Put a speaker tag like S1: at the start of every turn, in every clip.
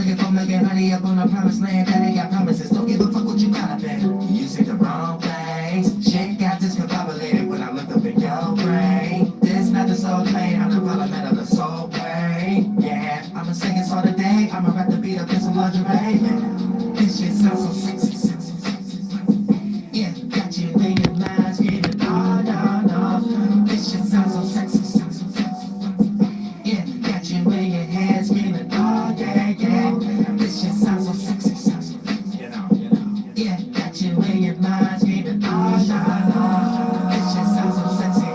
S1: looking for making honey up on the promised land that ain't got promises. Don't give a fuck what you got up there. You see the wrong place. Shit got discombobulated when I looked up in your brain. This not the soul train, I'm the parliament of the soul brain. Yeah, I'ma sing it all today. I'ma rap the beat up in some lingerie. This shit sounds so sexy, sexy, sexy, sexy. Yeah, got you in your mind screaming, oh no, no. This shit sounds so sexy, sexy, sexy. Yeah, got you in your head screaming, oh yeah, yeah. This shit sounds so sexy, sexy. Yeah, got you in your mind screaming, oh no, no. This shit sounds so sexy.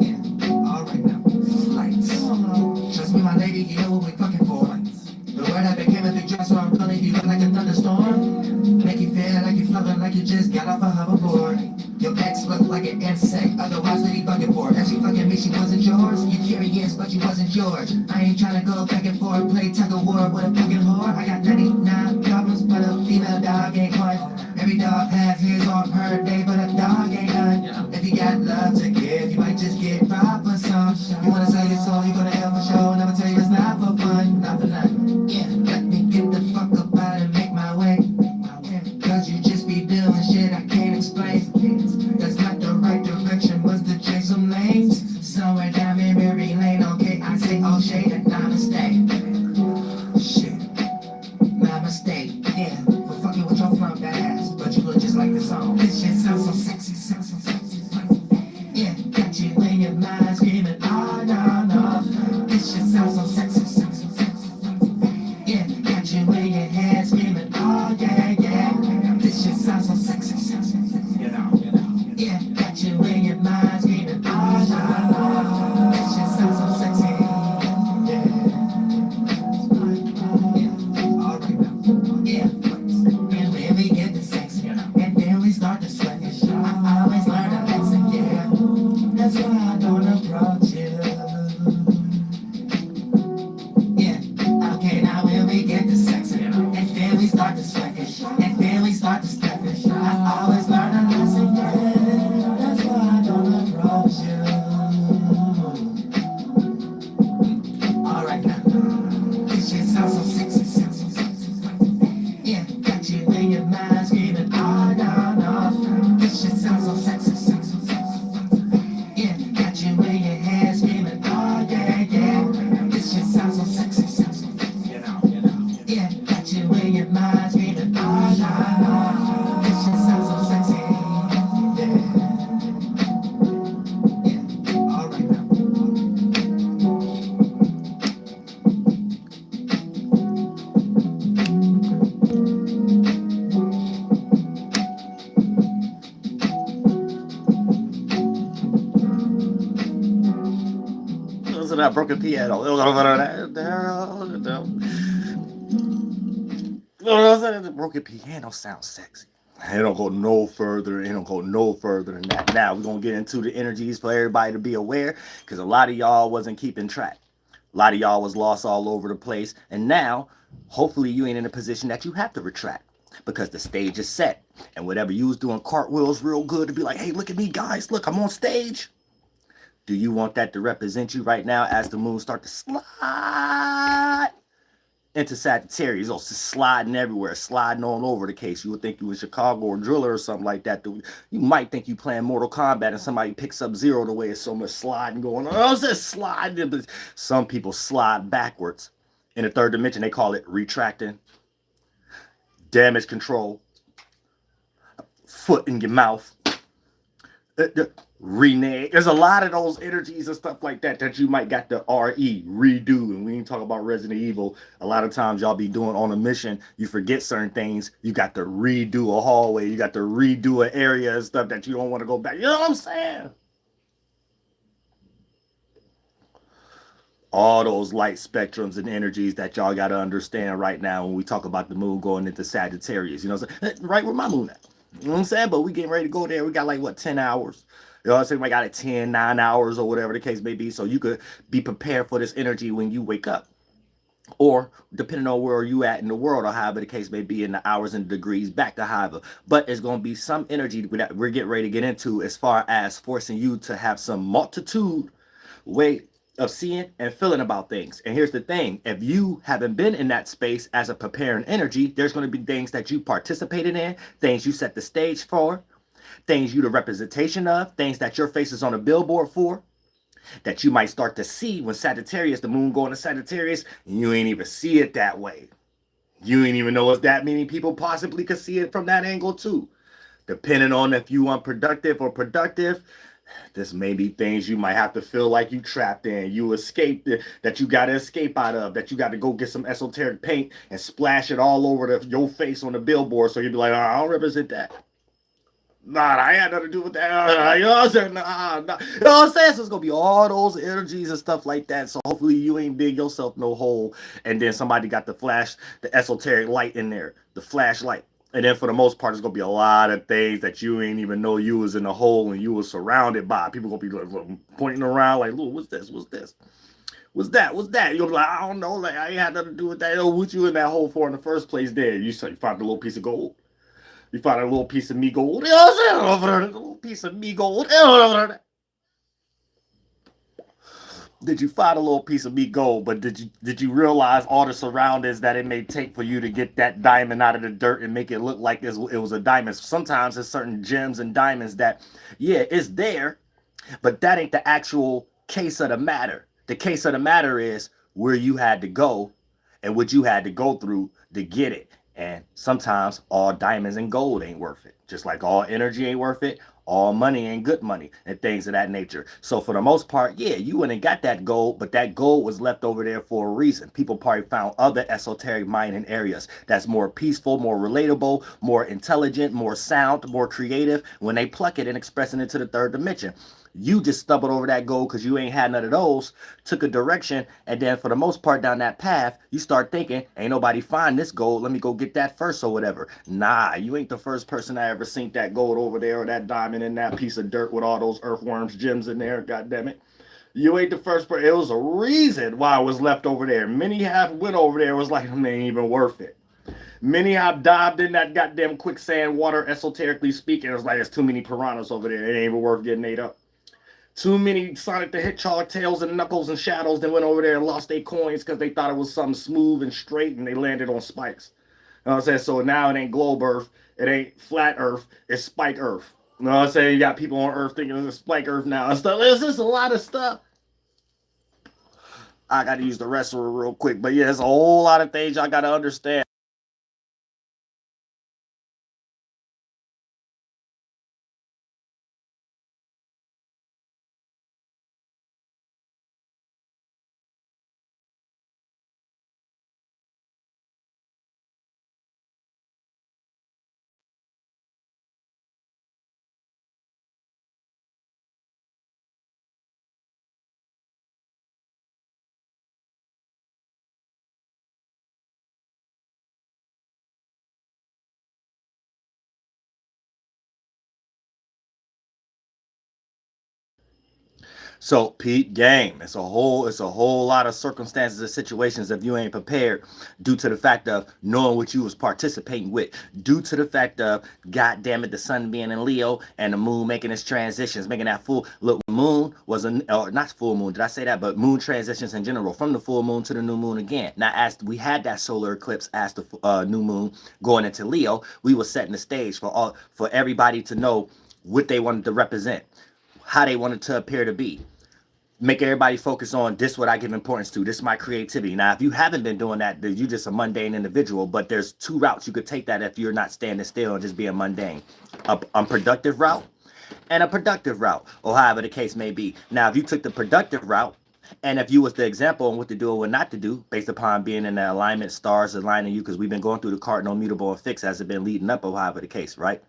S1: Yeah, alright now, flights. Trust me, my lady, you know what we fucking for. The word I became a big dress, so I'm calling you look like a thunderstorm. Make you feel like you floating like you just got off a hoverboard. Your ex looked like an insect, otherwise what he bugging for? As she fucking me, she wasn't yours. You curious, but you wasn't George. I ain't trying to go back and forth, play tug of war with a fucking whore. I got 99 problems, but a female dog ain't one. Every dog has his or her day, but a dog ain't none. If you got love to give, you might just get robbed for some. You wanna sell your soul, you gonna hell for sure. And I'ma tell you it's not for fun, not for nothing. Yeah, let me get the fuck up out and make my way. Cause you just be doing shit I can't explain. That's not the right direction, was to change some lanes. Somewhere down memory lane, okay, I say oh shade and namaste. Shit, my mistake, yeah. For fucking with your front ass, but you look just like the song. This shit sounds so sexy, sexy, sexy, sexy. Yeah, got you in your mind screaming, oh no, no. This shit sounds so sexy, sexy, sexy, sexy. Yeah, got you in your head screaming, oh yeah, yeah. This shit sounds so sexy, sexy, sexy. Yeah, got you in your mind screaming, oh no, no. This shit sounds so sexy. Yeah, alright now. Yeah, and when we get the sexy, and then we start to sweat. I always learn a lesson, yeah. That's why I don't approach you. Yeah, okay, now when we get the sexy, and then we start to sweat, and then we start to step it. I always learn a lesson, yeah. That's why I don't approach you. Alright now, this shit sounds so sexy, sexy, sexy, sexy. Yeah, got you in your mind screaming, oh no, no. This shit sounds so sexy, sexy, sexy, sexy. Yeah, got you in your head screaming, oh yeah, yeah. This shit sounds so sexy, sexy. Yeah, got you in your mind screaming, oh no, no. This shit sounds so sexy. Yeah, alright now.
S2: Listen to that broken piano. The broken piano sounds sexy. It don't go no further. It don't go no further than that. Now we're gonna get into the energies for everybody to be aware, because a lot of y'all wasn't keeping track. A lot of y'all was lost all over the place, and now hopefully you ain't in a position that you have to retract, because the stage is set. And whatever you was doing cartwheels real good to be like, hey, look at me guys, look, I'm on stage. Do you want that to represent you right now as the moon start to slide into Sagittarius? Oh, sliding everywhere, sliding all over the case. You would think you was Chicago or Driller or something like that. You might think you playing Mortal Kombat and somebody picks up Zero the way it's so much sliding going on. Oh, it's just sliding. But some people slide backwards. In the third dimension, they call it retracting. Damage control. Foot in your mouth. Renege. There's a lot of those energies and stuff like that that you might got to redo. And we ain't talk about Resident Evil. A lot of times y'all be doing on a mission, you forget certain things. You got to redo a hallway. You got to redo an area and stuff that you don't want to go back. You know what I'm saying? All those light spectrums and energies that y'all got to understand right now when we talk about the moon going into Sagittarius. You know what I'm saying? Right where my moon at. You know what I'm saying? But we getting ready to go there. We got like, what, 10 hours? You know what I'm saying? We got it 10, 9 hours or whatever the case may be. So you could be prepared for this energy when you wake up. Or depending on where you at in the world or however the case may be in the hours and degrees back to however. But it's going to be some energy that we're getting ready to get into as far as forcing you to have some multitude. Wait, of seeing and feeling about things. And here's the thing, if you haven't been in that space as a preparing energy, there's going to be things that you participated in, things you set the stage for, things you the representation of, things that your face is on a billboard for, that you might start to see when Sagittarius, the moon going to Sagittarius, and you ain't even see it that way. You ain't even know it's that many people possibly could see it from that angle too. Depending on if you unproductive or productive, this may be things you might have to feel like you trapped in, you escaped, that you got to escape out of, that you got to go get some esoteric paint and splash it all over your face on the billboard so you'd be like, oh, I don't represent that. Nah, I had nothing to do with that. You know what I'm saying? Nah. You know what I'm saying? So it's going to be all those energies and stuff like that. So hopefully you ain't dig yourself no hole. And then somebody got the esoteric light in there, the flashlight. And then for the most part, it's going to be a lot of things that you ain't even know you was in the hole and you was surrounded by. People going to be like, pointing around like, look, what's this? What's this? What's that? What's that? You'll be like, I don't know. Like, I ain't had nothing to do with that. Oh, what you in that hole for in the first place there? You found a little piece of gold. You find a little piece of me gold. You know what I'm saying? A little piece of me gold. Did you find a little piece of me gold? But did you realize all the surroundings that it may take for you to get that diamond out of the dirt and make it look like it was a diamond? Sometimes there's certain gems and diamonds that, yeah, it's there, but that ain't the actual case of the matter. The case of the matter is where you had to go and what you had to go through to get it. And sometimes all diamonds and gold ain't worth it. Just like all energy ain't worth it, all money ain't good money and things of that nature. So for the most part, yeah, you went and got that gold, but that gold was left over there for a reason. People probably found other esoteric mining areas that's more peaceful, more relatable, more intelligent, more sound, more creative when they pluck it and express it into the third dimension. You just stumbled over that goal because you ain't had none of those, took a direction, and then for the most part down that path, you start thinking, ain't nobody find this gold, let me go get that first or whatever. Nah, you ain't the first person I ever seen that gold over there or that diamond in that piece of dirt with all those earthworms gems in there, god damn it. You ain't the first person. It was a reason why it was left over there. Many have went over there, was like, it ain't even worth it. Many have dived in that goddamn quicksand water, esoterically speaking. It was like, there's too many piranhas over there. It ain't even worth getting ate up. Too many Sonic the Hedgehog tails and Knuckles and Shadows that went over there and lost their coins because they thought it was something smooth and straight and they landed on spikes. You know what I'm saying? So now it ain't globe Earth, it ain't flat Earth, it's spike Earth. You know what I'm saying? You got people on Earth thinking it's spike Earth now and stuff. It's just a lot of stuff. I got to use the restroom real quick. But yeah, there's a whole lot of things y'all got to understand. So peep game. It's a whole lot of circumstances and situations if you ain't prepared due to the fact of knowing what you was participating with, due to the fact of god damn it, the sun being in Leo and the moon making its transitions, making that full look. Moon was or not full moon, did I say that? But moon transitions in general, from the full moon to the new moon again. Now, as we had that solar eclipse as the new moon going into Leo, we were setting the stage for everybody to know what they wanted to represent, how they wanted to appear to be. Make everybody focus on this, what I give importance to. This is my creativity. Now, if you haven't been doing that, then you're just a mundane individual. But there's two routes you could take that if you're not standing still and just being mundane. A unproductive route and a productive route, or however the case may be. Now, if you took the productive route, and if you was the example on what to do or what not to do, based upon being in the alignment, stars aligning you, because we've been going through the cardinal, mutable, and fixed as it been leading up, or however the case, right?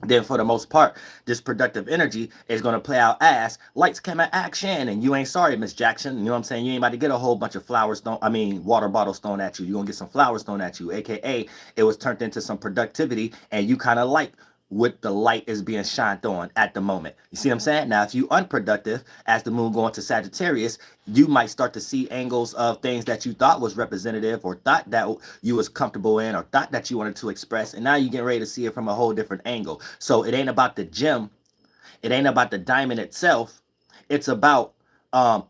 S2: Then for the most part, this productive energy is going to play out as lights, camera, action. And you ain't sorry, Miss Jackson. You know what I'm saying? You ain't about to get a whole bunch of water bottles thrown at you. You're going to get some flowers thrown at you. AKA, it was turned into some productivity and you kind of like what the light is being shined on at the moment. You see what I'm saying? Now, if you unproductive, as the moon going to Sagittarius, you might start to see angles of things that you thought was representative or thought that you was comfortable in or thought that you wanted to express. And now you get ready to see it from a whole different angle. So it ain't about the gem. It ain't about the diamond itself. It's about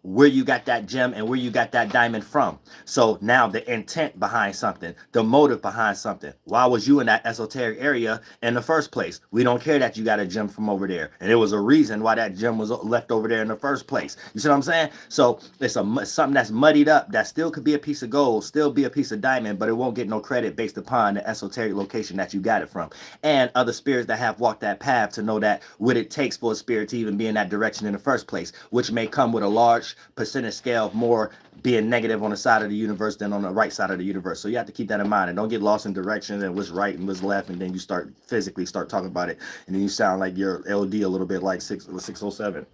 S2: where you got that gem and where you got that diamond from. So now the intent behind something, the motive behind something. Why was you in that esoteric area in the first place? We don't care that you got a gem from over there. And there was a reason why that gem was left over there in the first place. You see what I'm saying? So it's something that's muddied up that still could be a piece of gold, still be a piece of diamond, but it won't get no credit based upon the esoteric location that you got it from. And other spirits that have walked that path to know that what it takes for a spirit to even be in that direction in the first place, which may come with a large percentage scale of more being negative on the side of the universe than on the right side of the universe. So you have to keep that in mind and don't get lost in direction and what's right and what's left, and then you start physically start talking about it and then you sound like you're LD a little bit like 607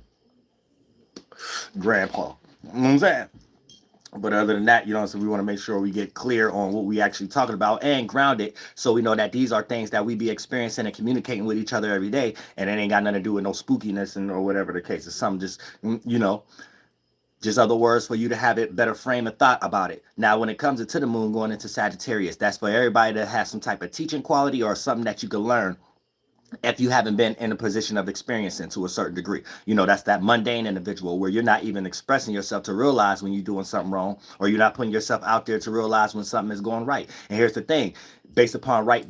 S2: grandpa. You know what I'm saying? But other than that, you know, so we want to make sure we get clear on what we actually talking about and ground it, so we know that these are things that we be experiencing and communicating with each other every day, and it ain't got nothing to do with no spookiness and or whatever the case. It's something just, you know, just other words for you to have it better frame of thought about it. Now, when it comes into the moon going into Sagittarius, that's for everybody that has some type of teaching quality or something that you can learn if you haven't been in a position of experiencing to a certain degree. You know, that's that mundane individual where you're not even expressing yourself to realize when you're doing something wrong, or you're not putting yourself out there to realize when something is going right. And here's the thing, based upon right,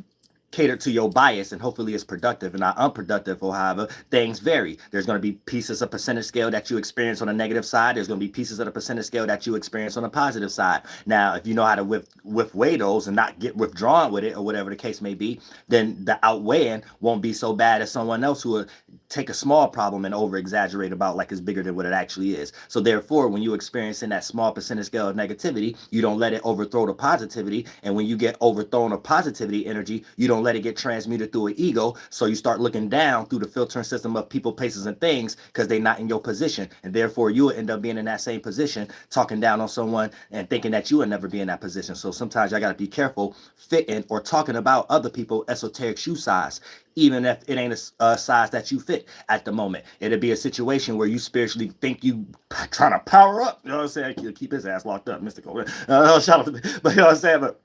S2: cater to your bias, and hopefully it's productive and not unproductive, or however, things vary. There's going to be pieces of percentage scale that you experience on the negative side. There's going to be pieces of the percentage scale that you experience on the positive side. Now, if you know how to weigh those and not get withdrawn with it or whatever the case may be, then the outweighing won't be so bad as someone else who will take a small problem and over exaggerate about like it's bigger than what it actually is. So therefore, when you experience in that small percentage scale of negativity, you don't let it overthrow the positivity. And when you get overthrown of positivity energy, you don't let it get transmuted through an ego. So you start looking down through the filtering system of people, places, and things because they're not in your position. And therefore, you will end up being in that same position, talking down on someone and thinking that you will never be in that position. So sometimes y'all got to be careful fitting or talking about other people esoteric shoe size, even if it ain't a size that you fit at the moment. It'll be a situation where you spiritually think you trying to power up. You know what I'm saying? Keep his ass locked up, mystical. Shout out to me. But you know what I'm saying? But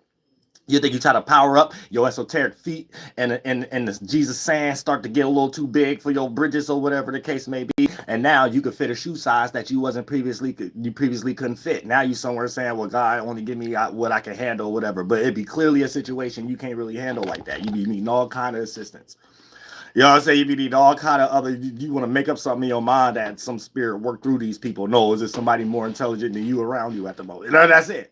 S2: you think you try to power up your esoteric feet, and the Jesus sand start to get a little too big for your bridges or whatever the case may be, and now you could fit a shoe size that you previously couldn't fit. Now you somewhere saying, well, God only give me what I can handle or whatever, but it'd be clearly a situation you can't really handle like that. You be needing all kind of assistance. You know what I'm saying? You be needing all kind of other, you want to make up something in your mind that some spirit work through these people. No, is it somebody more intelligent than you around you at the moment? No, that's it.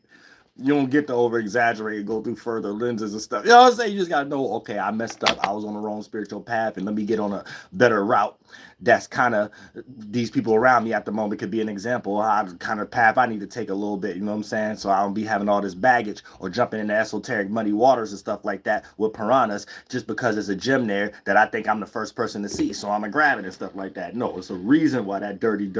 S2: You don't get to over exaggerate and go through further lenses and stuff. You know what I'm saying? You just got to know, okay, I messed up. I was on the wrong spiritual path, and let me get on a better route. That's kind of, these people around me at the moment could be an example. I kind of path I need to take a little bit, you know what I'm saying? So I don't be having all this baggage or jumping into esoteric muddy waters and stuff like that with piranhas just because there's a gem there that I think I'm the first person to see. So I'm going to grab it and stuff like that. No, it's a reason why that dirty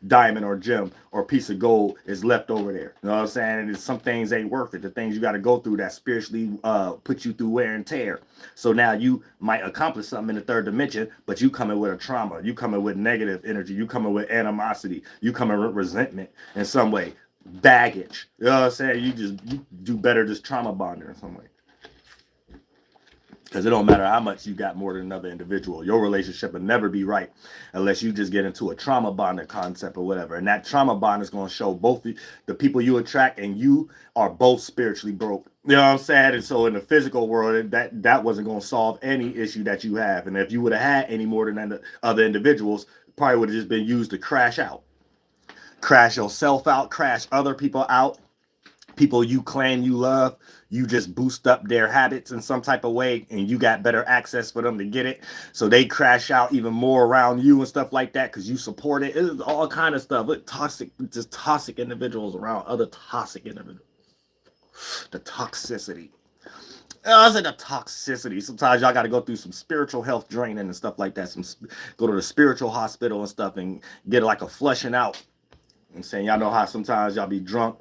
S2: diamond or gem or piece of gold is left over there. You know what I'm saying? And some things ain't worth it. The things you got to go through that spiritually put you through wear and tear. So now you might accomplish something in the third dimension, but you coming with a trauma. You coming with negative energy. You coming with animosity. You coming with resentment in some way. Baggage. You know what I'm saying? You do better just trauma bonding in some way. Because it don't matter how much you got more than another individual. Your relationship will never be right unless you just get into a trauma bonding concept or whatever. And that trauma bond is going to show both the people you attract and you are both spiritually broke. You know what I'm saying? And so in the physical world, that wasn't going to solve any issue that you have. And if you would have had any more than other individuals, probably would have just been used to crash out. Crash yourself out, crash other people out. People you claim you love, you just boost up their habits in some type of way, and you got better access for them to get it. So they crash out even more around you and stuff like that because you support it. It's all kind of stuff. Just toxic individuals around other toxic individuals. The toxicity. I said the toxicity. Sometimes y'all got to go through some spiritual health draining and stuff like that. Go to the spiritual hospital and stuff and get like a flushing out. I'm saying, y'all know how sometimes y'all be drunk.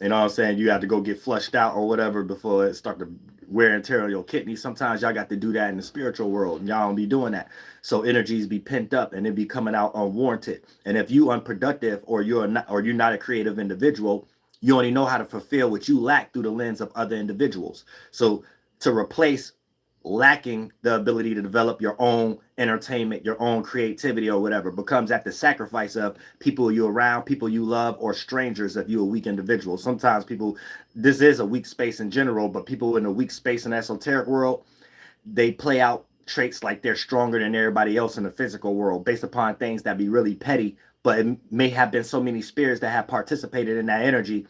S2: You know what I'm saying? You have to go get flushed out or whatever before it start to wear and tear on your kidneys. Sometimes y'all got to do that in the spiritual world, and y'all don't be doing that. So energies be pent up and it be coming out unwarranted. And if you unproductive or you're not a creative individual, you only know how to fulfill what you lack through the lens of other individuals. So to replace lacking the ability to develop your own entertainment, your own creativity or whatever, becomes at the sacrifice of people you around, people you love, or strangers if you're a weak individual. Sometimes people, this is a weak space in general, but people in a weak space in the esoteric world, they play out traits like they're stronger than everybody else in the physical world based upon things that be really petty, but it may have been so many spirits that have participated in that energy,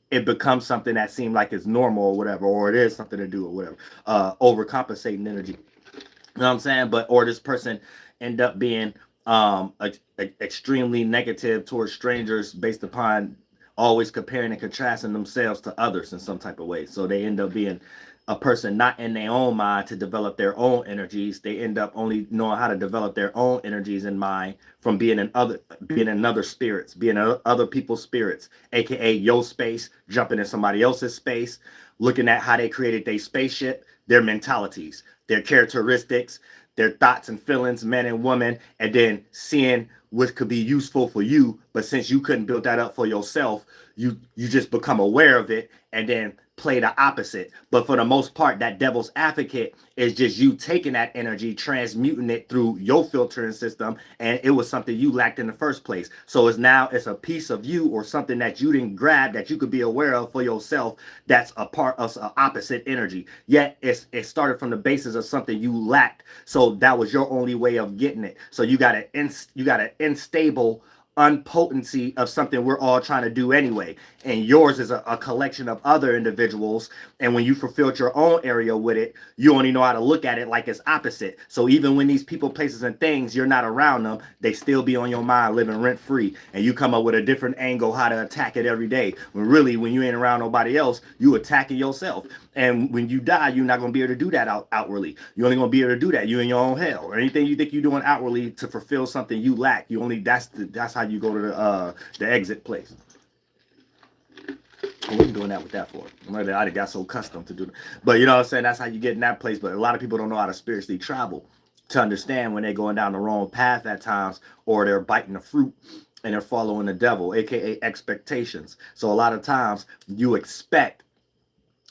S2: it becomes something that seemed like it's normal or whatever, or it is something to do or whatever, overcompensating energy. You know what I'm saying? But, or this person end up being extremely negative towards strangers based upon always comparing and contrasting themselves to others in some type of way. So they end up being a person not in their own mind to develop their own energies. They end up only knowing how to develop their own energies in mind from being in other spirits, being in other people's spirits, aka your space, jumping in somebody else's space, looking at how they created their spaceship, their mentalities, their characteristics, their thoughts and feelings, men and women, and then seeing what could be useful for you. But since you couldn't build that up for yourself, you just become aware of it and then play the opposite. But for the most part, that devil's advocate is just you taking that energy, transmuting it through your filtering system, and it was something you lacked in the first place. So it's a piece of you or something that you didn't grab that you could be aware of for yourself that's a part of an opposite energy. Yet it started from the basis of something you lacked. So that was your only way of getting it. So you got an unstable unpotency of something we're all trying to do anyway, and yours is a collection of other individuals, and when you fulfilled your own area with it, you only know how to look at it like it's opposite. So even when these people, places, and things, you're not around them, they still be on your mind living rent free, and you come up with a different angle how to attack it every day, when really when you ain't around nobody else, you attacking yourself. And when you die, you're not going to be able to do that outwardly. You're only going to be able to do that you in your own hell, or anything you think you're doing outwardly to fulfill something you lack. You only that's how you go to the exit place. What are you doing that with that for? I got so accustomed to doing it. But you know what I'm saying? That's how you get in that place. But a lot of people don't know how to spiritually travel to understand when they're going down the wrong path at times, or they're biting the fruit and they're following the devil, aka expectations. So a lot of times you expect,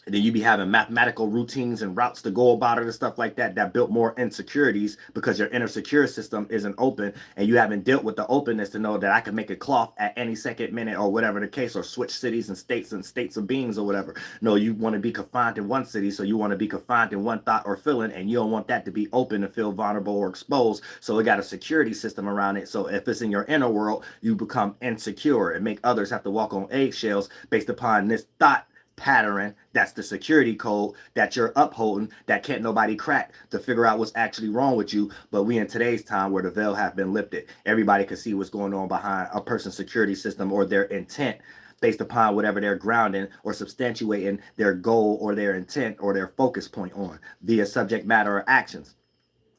S2: and then you be having mathematical routines and routes to go about it and stuff like that, that built more insecurities because your inner secure system isn't open, and you haven't dealt with the openness to know that I can make a cloth at any second, minute, or whatever the case, or switch cities and states of beings or whatever. No, you want to be confined in one city, so you want to be confined in one thought or feeling, and you don't want that to be open to feel vulnerable or exposed. So it got a security system around it. So if it's in your inner world, you become insecure and make others have to walk on eggshells based upon this thought pattern. That's the security code that you're upholding, that can't nobody crack to figure out what's actually wrong with you. But we in today's time where the veil have been lifted, everybody can see what's going on behind a person's security system or their intent, based upon whatever they're grounding or substantiating their goal or their intent or their focus point on via subject matter or actions.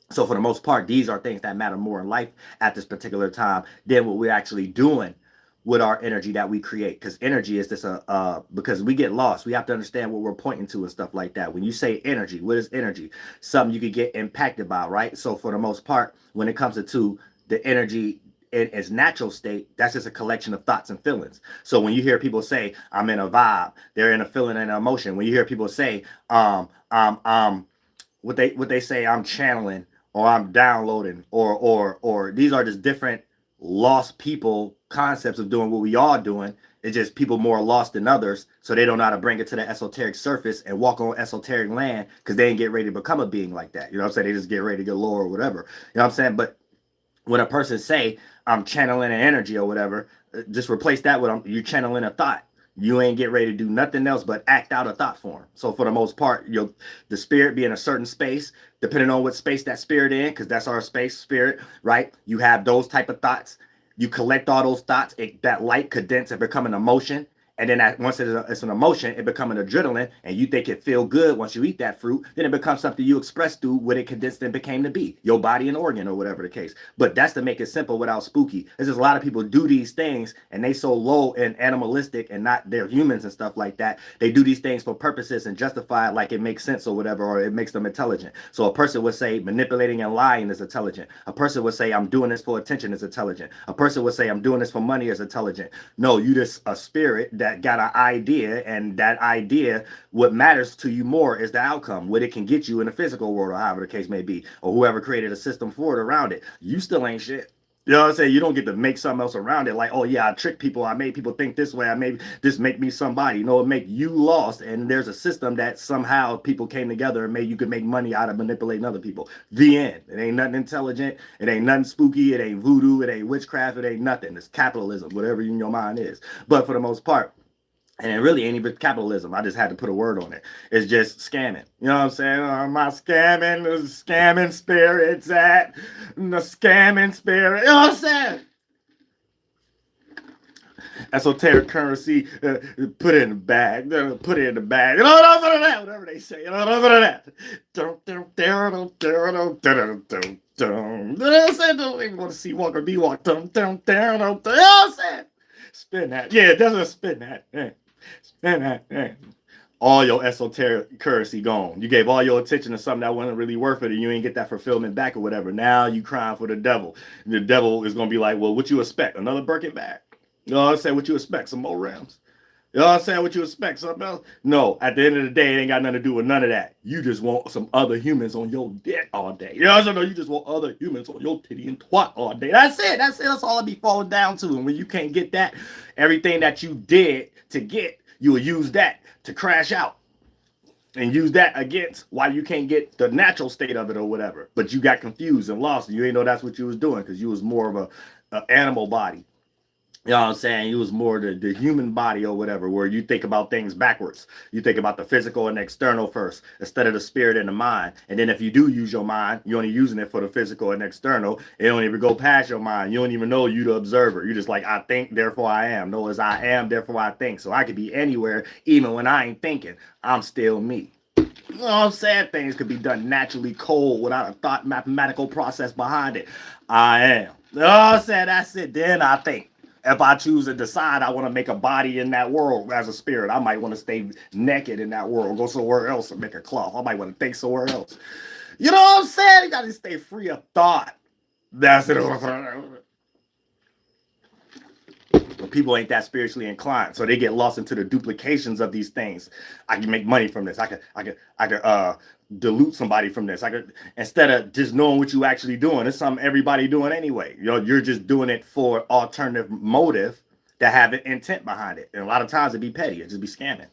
S2: So for the most part, these are things that matter more in life at this particular time than what we're actually doing with our energy that we create. Because energy is this because we get lost, we have to understand what we're pointing to and stuff like that. When you say energy, what is energy? Something you could get impacted by, right? So for the most part, when it comes to the energy in its natural state, that's just a collection of thoughts and feelings. So when you hear people say I'm in a vibe, they're in a feeling and an emotion. When you hear people say what they say, I'm channeling, or I'm downloading, or these are just different lost people concepts of doing what we are doing. It's just people more lost than others, so they don't know how to bring it to the esoteric surface and walk on esoteric land, because they ain't get ready to become a being like that. You know what I'm saying? They just get ready to get lower or whatever. You know what I'm saying? But when a person say I'm channeling an energy or whatever, just replace that with you channeling a thought. You ain't get ready to do nothing else but act out a thought form. So for the most part, the spirit be in a certain space, depending on what space that spirit in, because that's our space, spirit, right? You have those type of thoughts. You collect all those thoughts. That light condense and become an emotion. And then once it's an emotion, it becomes an adrenaline, and you think it feel good once you eat that fruit. Then it becomes something you express through what it condensed and became to be, your body and organ or whatever the case. But that's to make it simple without spooky. There's just a lot of people do these things, and they so low and animalistic and not, they're humans and stuff like that. They do these things for purposes and justify it like it makes sense or whatever, or it makes them intelligent. So a person would say manipulating and lying is intelligent. A person would say I'm doing this for attention is intelligent. A person would say I'm doing this for money is intelligent. No, you just a spirit that that got an idea, and that idea, what matters to you more is the outcome, what it can get you in the physical world, or however the case may be, or whoever created a system for it around it. You still ain't shit. You know what I'm saying? You don't get to make something else around it. Like, oh yeah, I tricked people. I made people think this way. I made this make me somebody. You know, it make you lost. And there's a system that somehow people came together and made you could make money out of manipulating other people. The end. It ain't nothing intelligent. It ain't nothing spooky. It ain't voodoo. It ain't witchcraft. It ain't nothing. It's capitalism, whatever in your mind is. But for the most part, and it really ain't even capitalism. I just had to put a word on it. It's just scamming. You know what I'm saying? My scamming, the scamming spirits at the scamming spirit. You know what I'm saying? Esoteric currency, put it in the bag. Put it in the bag. You know what I'm saying? Whatever they say. You know what I'm saying? Don't even want to see walk or be walk. You know what I'm saying? Spin that. Yeah, definitely spin that. Yeah. Spin that. Yeah. All your esoteric currency gone. You gave all your attention to something that wasn't really worth it, and you ain't get that fulfillment back or whatever. Now you crying for the devil. The devil is going to be like, well, what you expect? Another Birkin bag? You know what I'm saying? What you expect? Some more rims? You know what I'm saying? What you expect? Something else? No, at the end of the day, it ain't got nothing to do with none of that. You just want some other humans on your dick all day. You know what I'm saying? No, you just want other humans on your titty and twat all day. That's it. That's it. That's all it be falling down to. And when you can't get that, everything that you did to get, you will use that to crash out. And use that against why you can't get the natural state of it or whatever. But you got confused and lost. And you ain't know that's what you was doing because you was more of a animal body. You know what I'm saying? You was more the human body or whatever, where you think about things backwards. You think about the physical and the external first, instead of the spirit and the mind. And then if you do use your mind, you're only using it for the physical and external. It don't even go past your mind. You don't even know you the observer. You're just like, I think, therefore I am. No, as I am, therefore I think. So I could be anywhere, even when I ain't thinking. I'm still me. You know what I'm saying? Things could be done naturally cold without a thought mathematical process behind it. I am. You know what I'm saying? That's it. Then I think. If I choose to decide I want to make a body in that world as a spirit, I might want to stay naked in that world, go somewhere else and make a cloth. I might want to think somewhere else. You know what I'm saying? You got to stay free of thought. That's it. But people ain't that spiritually inclined, so they get lost into the duplications of these things. I can make money from this. I could dilute somebody from this. I could, instead of just knowing what you actually doing. It's something everybody doing anyway. You know, you're just doing it for alternative motive that have an intent behind it. And a lot of times it be petty. It just be scamming.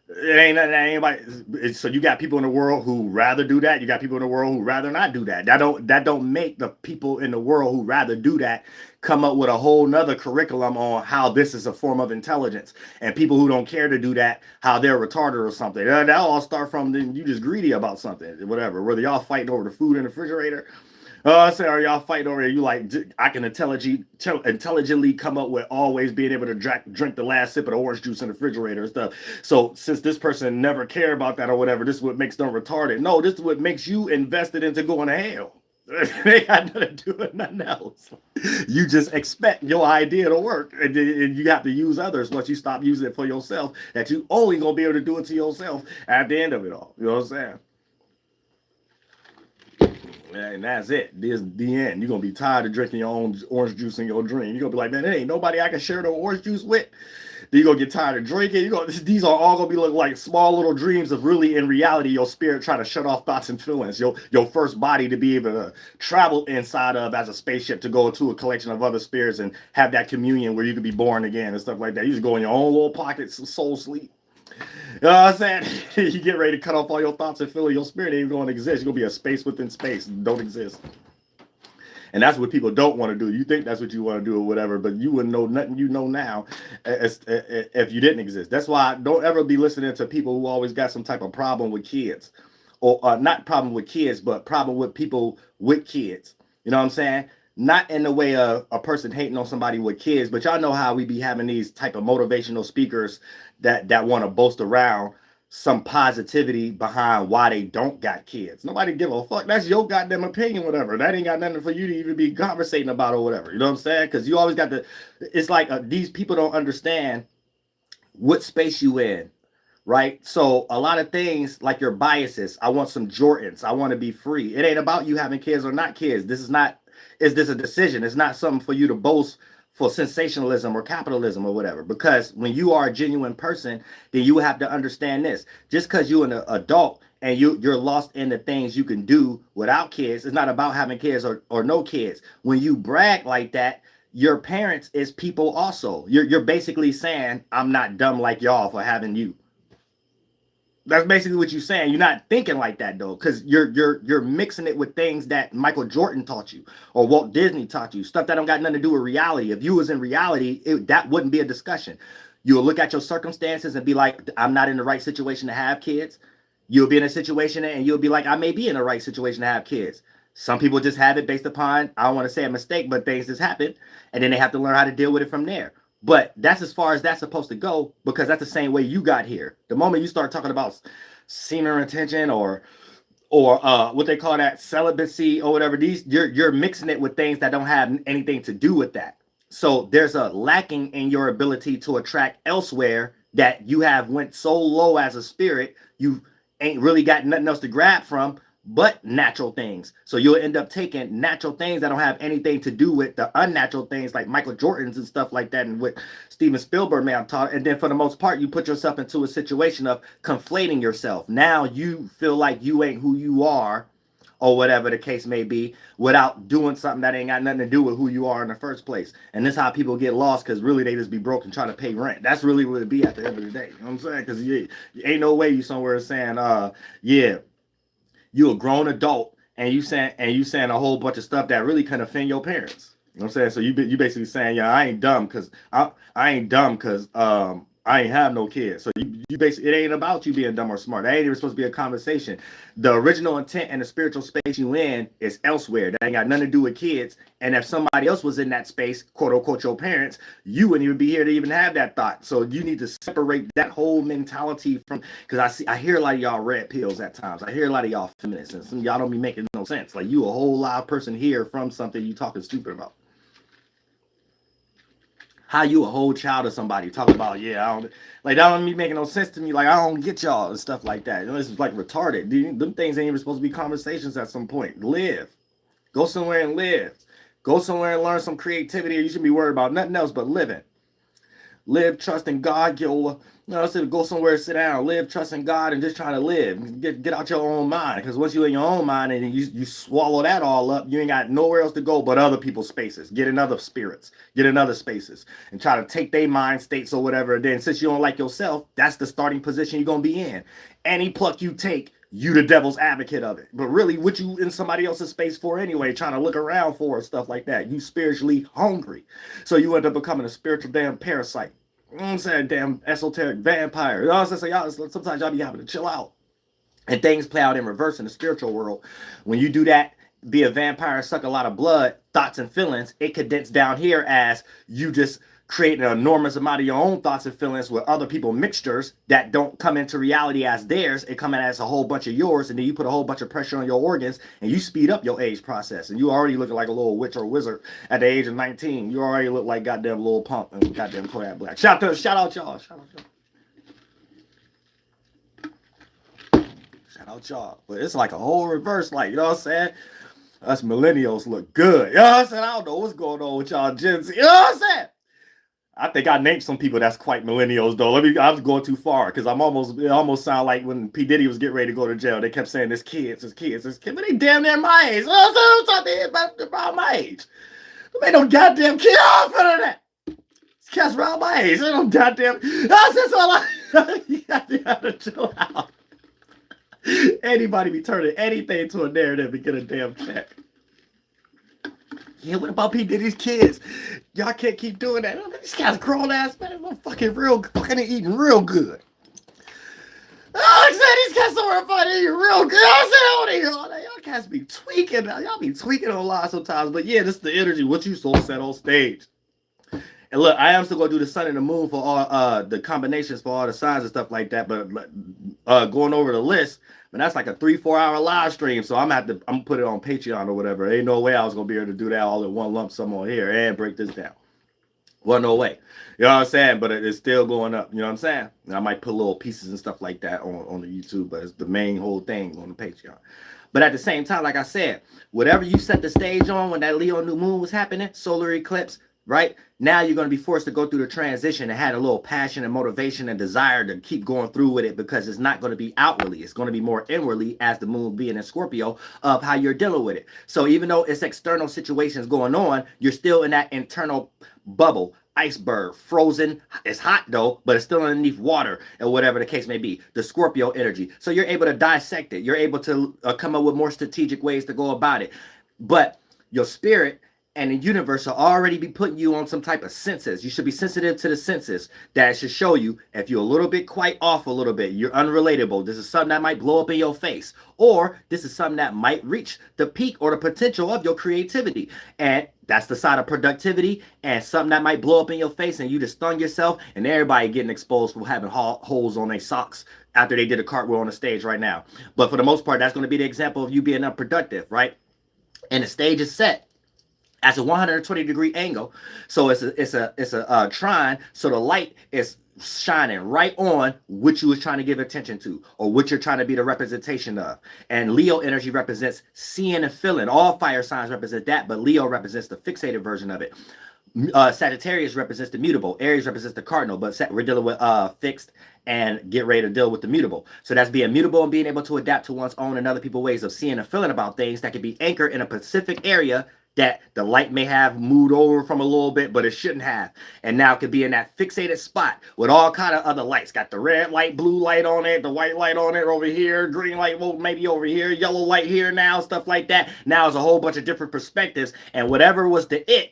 S2: It ain't nothing that anybody. So you got people in the world who rather do that. You got people in the world who rather not do that. That don't make the people in the world who rather do that come up with a whole nother curriculum on how this is a form of intelligence. And people who don't care to do that, how they're retarded or something. That all start from you just greedy about something, whatever. Whether y'all fighting over the food in the refrigerator. I say, are y'all fighting over it? You like, I can intelligently come up with always being able to drink the last sip of the orange juice in the refrigerator and stuff. So since this person never care about that or whatever, this is what makes them retarded. No, this is what makes you invested into going to hell. They got nothing to do with nothing else. You just expect your idea to work, and you have to use others once you stop using it for yourself, that you only going to be able to do it to yourself at the end of it all. You know what I'm saying? And that's it. This is the end. You're going to be tired of drinking your own orange juice in your dream. You're going to be like, man, there ain't nobody I can share the orange juice with. Then you're going to get tired of drinking. These are all going to be like small little dreams of really, in reality, your spirit trying to shut off thoughts and feelings. Your first body to be able to travel inside of as a spaceship, to go to a collection of other spirits and have that communion where you can be born again and stuff like that. You just go in your own little pockets, soul sleep. You know what I'm saying? You get ready to cut off all your thoughts and feelings. Your spirit ain't even going to exist. You're going to be a space within space. Don't exist. And that's what people don't want to do. You think that's what you want to do or whatever, but you wouldn't know nothing you know now if you didn't exist. That's why don't ever be listening to people who always got some type of problem with kids. Or not problem with kids, but problem with people with kids. You know what I'm saying? Not in the way of a person hating on somebody with kids, but y'all know how we be having these type of motivational speakers that want to boast around some positivity behind why they don't got kids. Nobody give a fuck. That's your goddamn opinion, whatever. That ain't got nothing for you to even be conversating about or whatever. You know what I'm saying? Because you always got it's like these people don't understand what space you in, right? So a lot of things like your biases. I want some Jordans. I want to be free. It ain't about you having kids or not kids. Is this a decision? It's not something for you to boast for sensationalism or capitalism or whatever. Because when you are a genuine person, then you have to understand this. Just because you're an adult and you're lost in the things you can do without kids, it's not about having kids or no kids. When you brag like that, your parents is people also. You're basically saying, I'm not dumb like y'all for having you. That's basically what you're saying. You're not thinking like that though, because you're mixing it with things that Michael Jordan taught you or Walt Disney taught you, stuff that don't got nothing to do with reality. If you was in reality, that wouldn't be a discussion. You'll look at your circumstances and be like, I'm not in the right situation to have kids. You'll be in a situation and you'll be like, I may be in the right situation to have kids. Some people just have it based upon, I don't want to say a mistake, but things just happen, and then they have to learn how to deal with it from there. But that's as far as that's supposed to go, because that's the same way you got here. The moment you start talking about semen retention or what they call that, celibacy or whatever, you're mixing it with things that don't have anything to do with that. So there's a lacking in your ability to attract elsewhere, that you have went so low as a spirit, you ain't really got nothing else to grab from but natural things. So you'll end up taking natural things that don't have anything to do with the unnatural things like Michael Jordan's and stuff like that, and what Steven Spielberg may have taught. And then for the most part, you put yourself into a situation of conflating yourself. Now you feel like you ain't who you are, or whatever the case may be, without doing something that ain't got nothing to do with who you are in the first place. And this is how people get lost, because really they just be broke and trying to pay rent. That's really what it be at the end of the day. You know what I'm saying? Because you ain't no way you somewhere saying, yeah, you a grown adult and you saying a whole bunch of stuff that really can offend your parents. You know what I'm saying? So you basically saying, yeah, I ain't dumb because I ain't have no kids. So you basically, it ain't about you being dumb or smart. That ain't even supposed to be a conversation. The original intent and the spiritual space you in is elsewhere. That ain't got nothing to do with kids. And if somebody else was in that space, quote unquote, your parents, you wouldn't even be here to even have that thought. So you need to separate that whole mentality from, because I hear a lot of y'all red pills at times. I hear a lot of y'all feminists, and some of y'all don't be making no sense. Like, you a whole live person here from something you talking stupid about. How you a whole child of somebody talking about, yeah, I don't, like, that don't be making no sense to me. Like, I don't get y'all and stuff like that. You know, this is like retarded. Them things ain't even supposed to be conversations at some point. Live. Go somewhere and live. Go somewhere and learn some creativity. You shouldn't be worried about nothing else but living. Live, trust in God. Go somewhere, sit down, live, trust in God, and just try to live. Get out your own mind. Because once you're in your own mind and you swallow that all up, you ain't got nowhere else to go but other people's spaces. Get in other spirits. Get in other spaces. And try to take their mind states or whatever. Then since you don't like yourself, that's the starting position you're going to be in. Any pluck you take, you the devil's advocate of it. But really, what you in somebody else's space for anyway, trying to look around for stuff like that. You spiritually hungry. So you end up becoming a spiritual damn parasite. You know what I'm saying? Damn esoteric vampire. You know what I'm saying? So sometimes y'all be having to chill out. And things play out in reverse in the spiritual world. When you do that, be a vampire, suck a lot of blood, thoughts and feelings, it condenses down here as you just create an enormous amount of your own thoughts and feelings with other people mixtures that don't come into reality as theirs. It come in as a whole bunch of yours, and then you put a whole bunch of pressure on your organs, and you speed up your age process. And you already looking like a little witch or wizard at the age of 19. You already look like goddamn Lil Pump and goddamn Kodak Black. Shout out y'all. Shout out y'all. But it's like a whole reverse, like, you know what I'm saying? Us millennials look good. You know what I'm saying? I don't know what's going on with y'all Gen Z. You know what I'm saying? I think I named some people that's quite millennials though. I was going too far, because it almost sound like when P. Diddy was getting ready to go to jail, they kept saying it's kids, but they damn near my age. I'm talking about my age. There ain't no goddamn kid off of that. It's cats around my age. They don't goddamn. That's all you got to chill out. Anybody be turning anything to a narrative to get a damn check. Yeah, what about P. Diddy's kids? Y'all can't keep doing that. These guys grown ass man, they're fucking eating real good. Oh, I said these cats somewhere fucking eating real good. I said, y'all cats be tweaking. Y'all be tweaking a lot sometimes. But yeah, this is the energy. What you so said on stage. And look, I am still gonna do the sun and the moon for all the combinations for all the signs and stuff like that. But going over the list, but that's like a 3-4 hour live stream. So I'm gonna put it on Patreon or whatever. Ain't no way I was gonna be able to do that all in one lump sum on here and break this down. Well, no way. You know what I'm saying? But it's still going up. You know what I'm saying? And I might put little pieces and stuff like that on the YouTube, but it's the main whole thing on the Patreon. But at the same time, like I said, whatever you set the stage on when that Leo new moon was happening, solar eclipse, right? Now you're going to be forced to go through the transition and had a little passion and motivation and desire to keep going through with it, because it's not going to be outwardly. It's going to be more inwardly, as the moon being in Scorpio, of how you're dealing with it. So even though it's external situations going on, you're still in that internal bubble, iceberg, frozen. It's hot though, but it's still underneath water, and whatever the case may be, the Scorpio energy. So you're able to dissect it. You're able to come up with more strategic ways to go about it. But your spirit and the universe will already be putting you on some type of senses. You should be sensitive to the senses that should show you if you're a little bit quite off a little bit, you're unrelatable. This is something that might blow up in your face, or this is something that might reach the peak or the potential of your creativity. And that's the side of productivity, and something that might blow up in your face and you just stung yourself, and everybody getting exposed for having holes on their socks after they did a cartwheel on the stage right now. But for the most part, that's going to be the example of you being unproductive, right? And the stage is set at a 120-degree angle, so it's a trine, so the light is shining right on what you was trying to give attention to, or what you're trying to be the representation of. And Leo energy represents seeing and feeling. All fire signs represent that, but Leo represents the fixated version of it. Sagittarius represents the mutable. Aries represents the cardinal, but we're dealing with fixed, and get ready to deal with the mutable. So that's being mutable and being able to adapt to one's own and other people's ways of seeing and feeling about things that can be anchored in a specific area that the light may have moved over from a little bit, but it shouldn't have. And now it could be in that fixated spot with all kind of other lights. Got the red light, blue light on it, the white light on it over here, green light, well, maybe over here, yellow light here now, stuff like that. Now it's a whole bunch of different perspectives, and whatever was the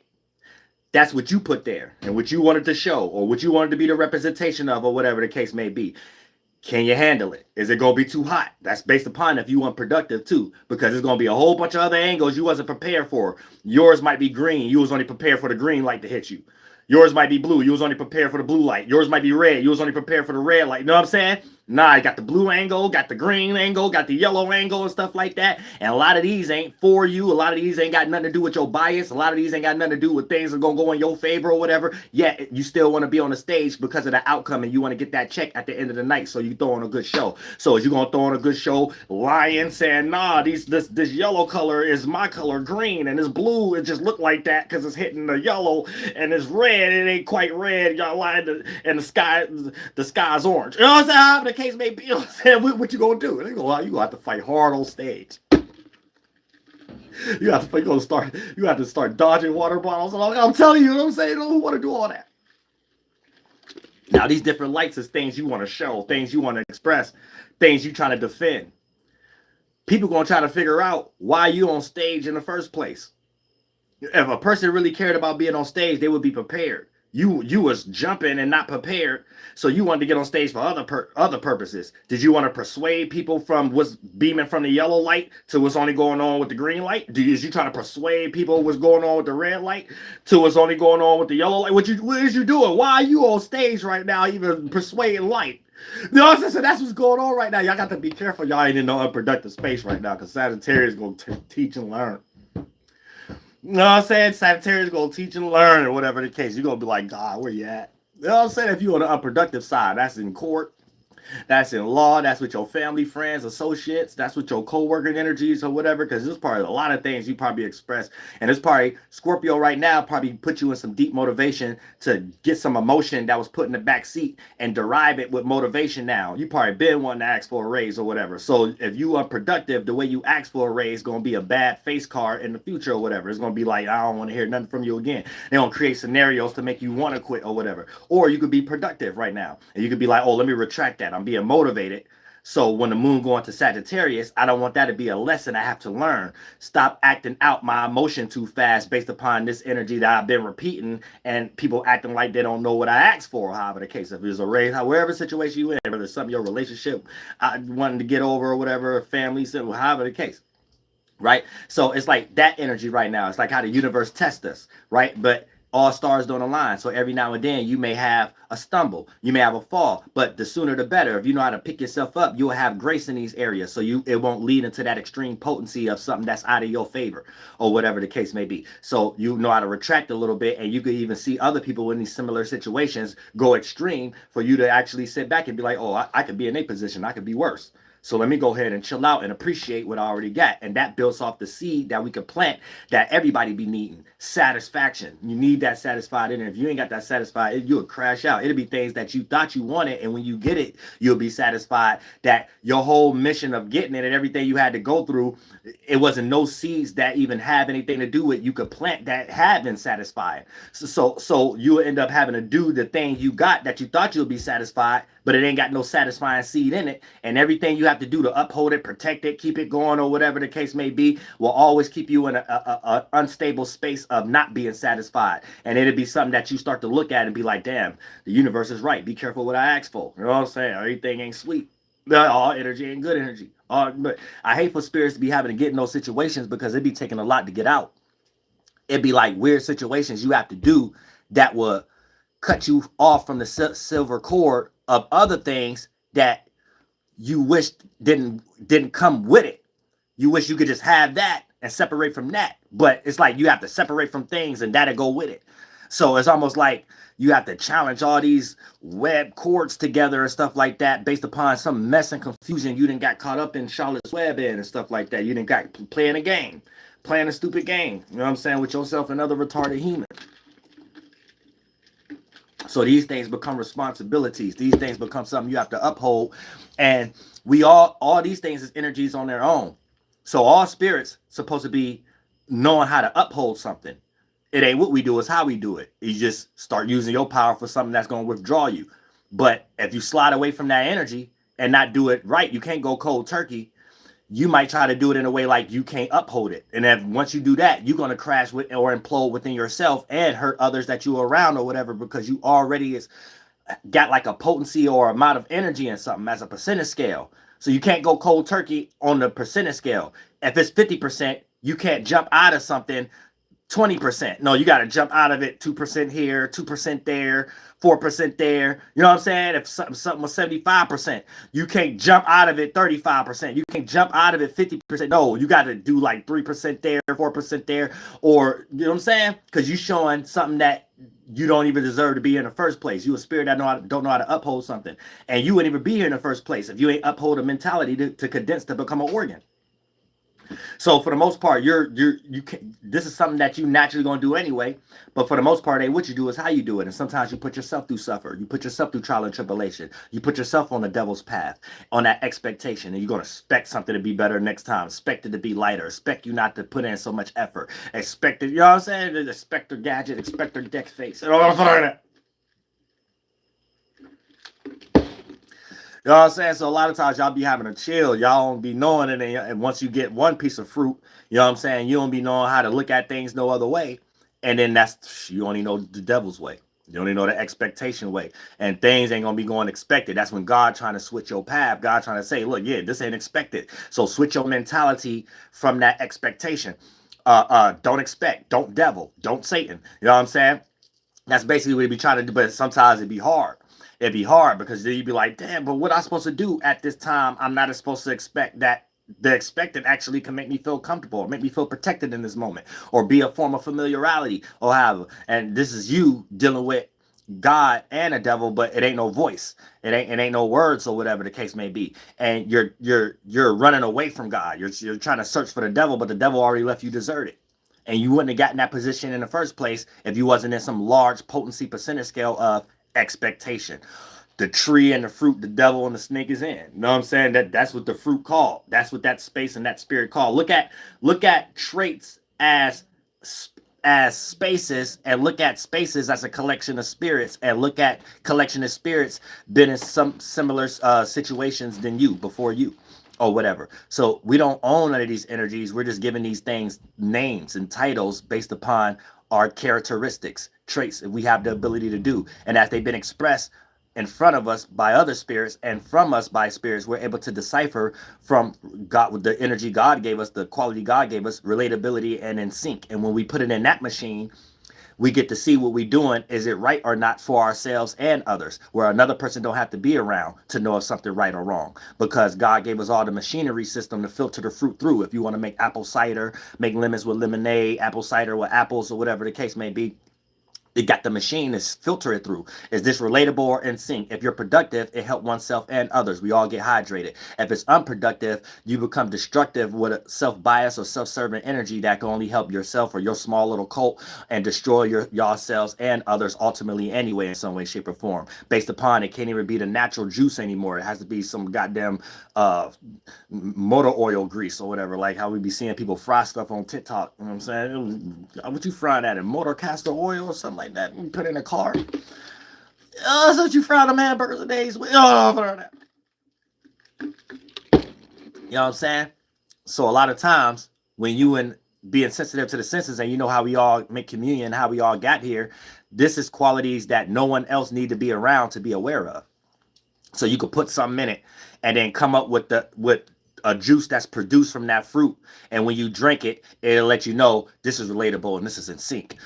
S2: that's what you put there, and what you wanted to show, or what you wanted to be the representation of, or whatever the case may be. Can you handle it? Is it going to be too hot? That's based upon if you want productive too, because there's going to be a whole bunch of other angles you wasn't prepared for. Yours might be green. You was only prepared for the green light to hit you. Yours might be blue. You was only prepared for the blue light. Yours might be red. You was only prepared for the red light. You know what I'm saying? Nah, you got the blue angle, got the green angle, got the yellow angle and stuff like that. And a lot of these ain't for you. A lot of these ain't got nothing to do with your bias. A lot of these ain't got nothing to do with things that are going to go in your favor or whatever. Yet you still want to be on the stage because of the outcome, and you want to get that check at the end of the night, so you throw on a good show. So as you're going to throw on a good show, lying, saying, nah, this yellow color is my color, green, and this blue, it just look like that because it's hitting the yellow, and this red, it ain't quite red. Y'all lying, and the sky's orange. You know what I'm saying? The case may be, you know what I'm saying? What you gonna do? You gonna have to fight hard on stage. You have to start dodging water bottles. I'm telling you, you know what I'm saying? Who want to do all that? Now, these different lights is things you want to show, things you want to express, things you trying to defend. People gonna try to figure out why you on stage in the first place. If a person really cared about being on stage, they would be prepared. You was jumping and not prepared, so you wanted to get on stage for other purposes. Did you want to persuade people from what's beaming from the yellow light to what's only going on with the green light? Is you trying to persuade people what's going on with the red light to what's only going on with the yellow light? What is you doing? Why are you on stage right now even persuading light? You know what I'm saying? So that's what's going on right now. Y'all got to be careful. Y'all ain't in no unproductive space right now, because Sagittarius is going to teach and learn. You know what I'm saying? Sagittarius gonna teach and learn, or whatever the case. You're gonna be like, God, where you at? You know what I'm saying? If you're on the unproductive side, that's in court, that's in law, that's with your family, friends, associates, that's with your co-worker energies or whatever, because this part of a lot of things you probably express. And it's probably Scorpio right now probably put you in some deep motivation to get some emotion that was put in the back seat and derive it with motivation now. You probably been wanting to ask for a raise or whatever. So if you are productive, the way you ask for a raise is going to be a bad face card in the future or whatever. It's going to be like, I don't want to hear nothing from you again. They're going to create scenarios to make you want to quit or whatever. Or you could be productive right now, and you could be like, oh, let me retract that. I'm being motivated. So when the moon going to Sagittarius, I don't want that to be a lesson I have to learn. Stop acting out my emotion too fast based upon this energy that I've been repeating, and people acting like they don't know what I asked for, however the case. If there's a raise, wherever situation you in, whether it's something your relationship wanting to get over or whatever, family, however the case. Right? So it's like that energy right now. It's like how the universe tests us, right? But all stars don't align. So every now and then you may have a stumble, you may have a fall, but the sooner the better. If you know how to pick yourself up, you'll have grace in these areas. So it won't lead into that extreme potency of something that's out of your favor or whatever the case may be. So you know how to retract a little bit, and you could even see other people in these similar situations go extreme for you to actually sit back and be like, oh, I could be in a position, I could be worse. So let me go ahead and chill out and appreciate what I already got. And that builds off the seed that we could plant that everybody be needing. Satisfaction. You need that satisfied in there. If you ain't got that satisfied, you'll crash out. It'll be things that you thought you wanted. And when you get it, you'll be satisfied that your whole mission of getting it and everything you had to go through, it wasn't no seeds that even have anything to do with you could plant that have been satisfied. So you'll end up having to do the thing you got that you thought you'll be satisfied, but it ain't got no satisfying seed in it. And everything you have to do to uphold it, protect it, keep it going, or whatever the case may be, will always keep you in a unstable space of not being satisfied. And it'll be something that you start to look at and be like, damn, the universe is right. Be careful what I ask for. You know what I'm saying? Everything ain't sweet. All energy ain't good energy. But I hate for spirits to be having to get in those situations because it'd be taking a lot to get out. It'd be like weird situations you have to do that will cut you off from the silver cord of other things that you wish didn't come with it. You wish you could just have that and separate from that. But it's like you have to separate from things and that'll go with it. So it's almost like you have to challenge all these web cords together and stuff like that based upon some mess and confusion you didn't got caught up in Charlotte's Web in and stuff like that. You didn't got playing a game, playing a stupid game, you know what I'm saying, with yourself and other retarded humans. So these things become responsibilities. These things become something you have to uphold. And we all these things is energies on their own. So all spirits supposed to be knowing how to uphold something. It ain't what we do, it's how we do it. You just start using your power for something that's going to withdraw you. But if you slide away from that energy and not do it right, you can't go cold turkey. You might try to do it in a way like you can't uphold it. And then once you do that, you're going to crash with or implode within yourself and hurt others that you're around or whatever, because you already got like a potency or amount of energy in something as a percentage scale. So you can't go cold turkey on the percentage scale. If it's 50%, you can't jump out of something 20%. No, you got to jump out of it 2% here, 2% there, 4% there. You know what I'm saying? If something was 75%, you can't jump out of it 35%. You can't jump out of it 50%. No, you got to do like 3% there, 4% there, or you know what I'm saying? Because you're showing something that you don't even deserve to be in the first place. You a spirit that don't know how to uphold something, and you wouldn't even be here in the first place if you ain't uphold a mentality to condense to become an organ. So for the most part, this is something that you naturally gonna do anyway. But for the most part, what you do is how you do it. And sometimes you put yourself through suffer. You put yourself through trial and tribulation. You put yourself on the devil's path, on that expectation, and you're gonna expect something to be better next time. Expect it to be lighter. Expect you not to put in so much effort. Expect it, you know what I'm saying? The Spectre gadget, Expector deck face. You know what I'm saying? So a lot of times y'all be having a chill. Y'all don't be knowing it. And once you get one piece of fruit, you know what I'm saying? You don't be knowing how to look at things no other way. And then you only know the devil's way. You only know the expectation way. And things ain't going to be going expected. That's when God trying to switch your path. God trying to say, look, yeah, this ain't expected. So switch your mentality from that expectation. Don't expect. Don't devil. Don't Satan. You know what I'm saying? That's basically what he be trying to do. But sometimes it'd be hard. It'd be hard because then you'd be like, damn, but what am I supposed to do at this time? I'm not supposed to expect that the expected actually can make me feel comfortable or make me feel protected in this moment or be a form of familiarity or however. And this is you dealing with God and a devil, but it ain't no voice. It ain't no words or whatever the case may be. And you're running away from God. You're trying to search for the devil, but the devil already left you deserted. And you wouldn't have gotten that position in the first place if you wasn't in some large potency percentage scale of expectation. The tree and the fruit, the devil and the snake is in. You know what I'm saying? That's what the fruit called. That's what that space and that spirit called. Look at traits as spaces, and look at spaces as a collection of spirits, and look at collection of spirits been in some similar situations than you, before you, or whatever. So we don't own none of these energies. We're just giving these things names and titles based upon our characteristics, traits that we have the ability to do. And as they've been expressed in front of us by other spirits and from us by spirits, we're able to decipher from God, with the energy God gave us, the quality God gave us, relatability and in sync. And when we put it in that machine, we get to see what we're doing. Is it right or not for ourselves and others, where another person don't have to be around to know if something right or wrong, because God gave us all the machinery system to filter the fruit through. If you want to make apple cider, make lemons with lemonade, apple cider with apples, or whatever the case may be, It got the machine to filter it through. Is this relatable or in sync? If you're productive, it helps oneself and others. We all get hydrated. If it's unproductive, you become destructive with a self-bias or self-serving energy that can only help yourself or your small little cult and destroy yourselves and others ultimately anyway in some way, shape, or form. Based upon it can't even be the natural juice anymore. It has to be some goddamn motor oil grease or whatever, like how we be seeing people fry stuff on TikTok. You know what I'm saying? What you frying that in? Motor castor oil or something like that? You put in a car? Oh, that's what you fry them hamburgers a days with. Oh, you know what I'm saying? So a lot of times when you and being sensitive to the senses and you know how we all make communion, how we all got here, this is qualities that no one else need to be around to be aware of. So you could put something in it and then come up with a juice that's produced from that fruit. And when you drink it, it'll let you know this is relatable and this is in sync.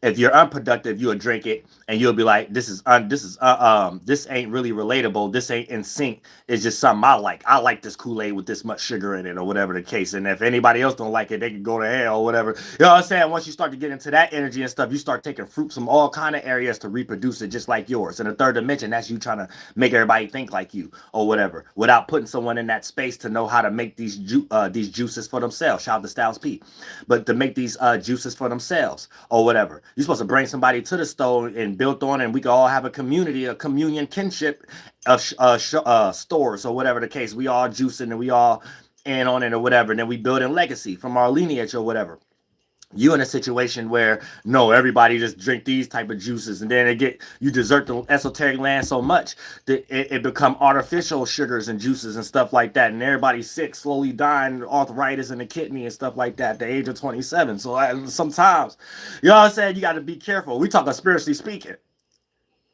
S2: If you're unproductive, you'll drink it and you'll be like, this ain't really relatable. This ain't in sync. It's just something I like. I like this Kool-Aid with this much sugar in it or whatever the case. And if anybody else don't like it, they can go to hell or whatever. You know what I'm saying? Once you start to get into that energy and stuff, you start taking fruits from all kind of areas to reproduce it just like yours. In the third dimension, that's you trying to make everybody think like you or whatever without putting someone in that space to know how to make these juices for themselves. Shout out to Styles P. But to make these juices for themselves or whatever. You're supposed to bring somebody to the store and build on, and we can all have a community, a communion kinship of stores or whatever the case. We all juicing and we all in on it or whatever. And then we build in legacy from our lineage or whatever. You in a situation where no, everybody just drink these type of juices, and then you desert the esoteric land so much that it become artificial sugars and juices and stuff like that, and everybody's sick, slowly dying, arthritis in the kidney and stuff like that at the age of 27. So sometimes, you know what I'm saying, you got to be careful. We talking spiritually speaking.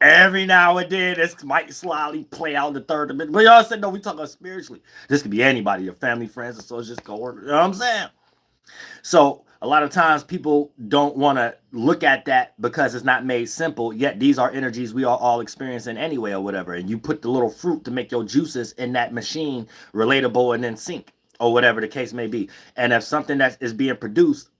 S2: Every now and then, this might slightly play out in the third dimension, but y'all said no, we talking spiritually. This could be anybody, your family, friends, associates, coworkers. You know what I'm saying? So a lot of times people don't want to look at that because it's not made simple, yet these are energies we are all experiencing anyway or whatever. And you put the little fruit to make your juices in that machine relatable and in sync or whatever the case may be. And if something that is being produced,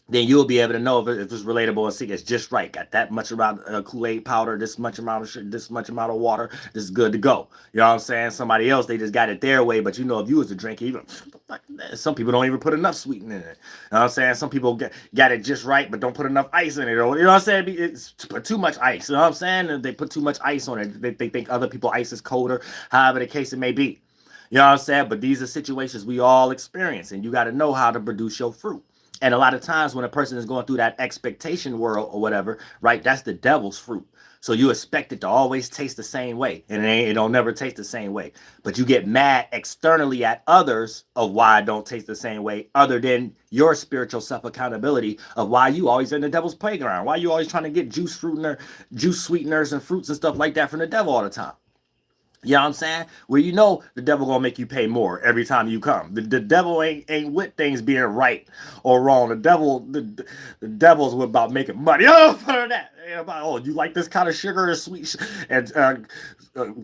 S2: then you'll be able to know if it's relatable and see it's just right. Got that much amount of Kool-Aid powder, this much amount of sugar, this much amount of water. This is good to go. You know what I'm saying? Somebody else, they just got it their way. But you know, if you was to drink, even some people don't even put enough sweetening in it. You know what I'm saying? Some people got it just right, but don't put enough ice in it. Or you know what I'm saying? It's put too much ice. You know what I'm saying? And they put too much ice on it. They think other people ice is colder. However the case it may be. You know what I'm saying? But these are situations we all experience, and you got to know how to produce your fruit. And a lot of times when a person is going through that expectation world or whatever, right, that's the devil's fruit. So you expect it to always taste the same way, and it don't never taste the same way. But you get mad externally at others of why it don't taste the same way, other than your spiritual self-accountability of why you always in the devil's playground, why you always trying to get juice sweeteners and fruits and stuff like that from the devil all the time. You know what I'm saying? Where you know the devil gonna make you pay more every time you come. The devil ain't with things being right or wrong. The devil's about making money. Oh, for that. About, you like this kind of sugar and sweet and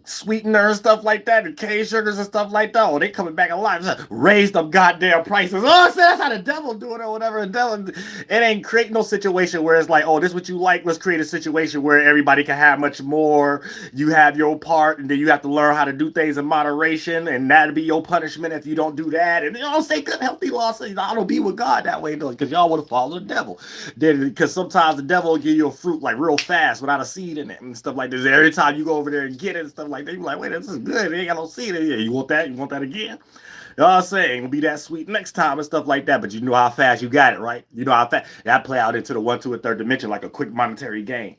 S2: sweetener and stuff like that, and cane sugars and stuff like that. Oh, they coming back alive. Raise them goddamn prices. Oh, so that's how the devil do it or whatever. The devil, it ain't create no situation where it's like, oh, this is what you like. Let's create a situation where everybody can have much more. You have your part, and then you have to learn how to do things in moderation, and that'll be your punishment if you don't do that. And y'all say good, healthy law says, I don't be with God that way, though, because y'all want to follow the devil. Then, because sometimes the devil will give you a fruit like real fast without a seed in it and stuff like this. Every time you go over there and get it and stuff like that, you're like, wait, this is good. It ain't got no seed in it. You want that? You want that again? You know what I'm saying? It'll be that sweet next time and stuff like that, but you know how fast you got it, right? You know how fast that play out into the 1, 2, and third dimension like a quick monetary gain.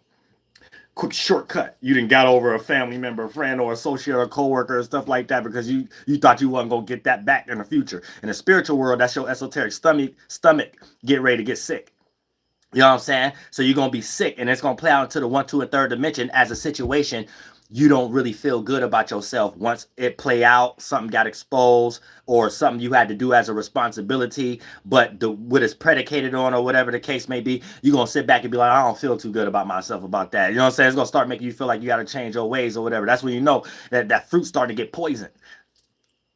S2: Quick shortcut. You didn't got over a family member, a friend, or associate, or coworker, and stuff like that because you thought you wasn't gonna get that back in the future. In the spiritual world, that's your esoteric stomach get ready to get sick. You know what I'm saying? So you're going to be sick, and it's going to play out into the 1, 2, and third dimension as a situation you don't really feel good about yourself. Once it play out, something got exposed or something you had to do as a responsibility, but what it's predicated on or whatever the case may be, you're going to sit back and be like, I don't feel too good about myself about that. You know what I'm saying? It's going to start making you feel like you got to change your ways or whatever. That's when you know that fruit's starting to get poisoned.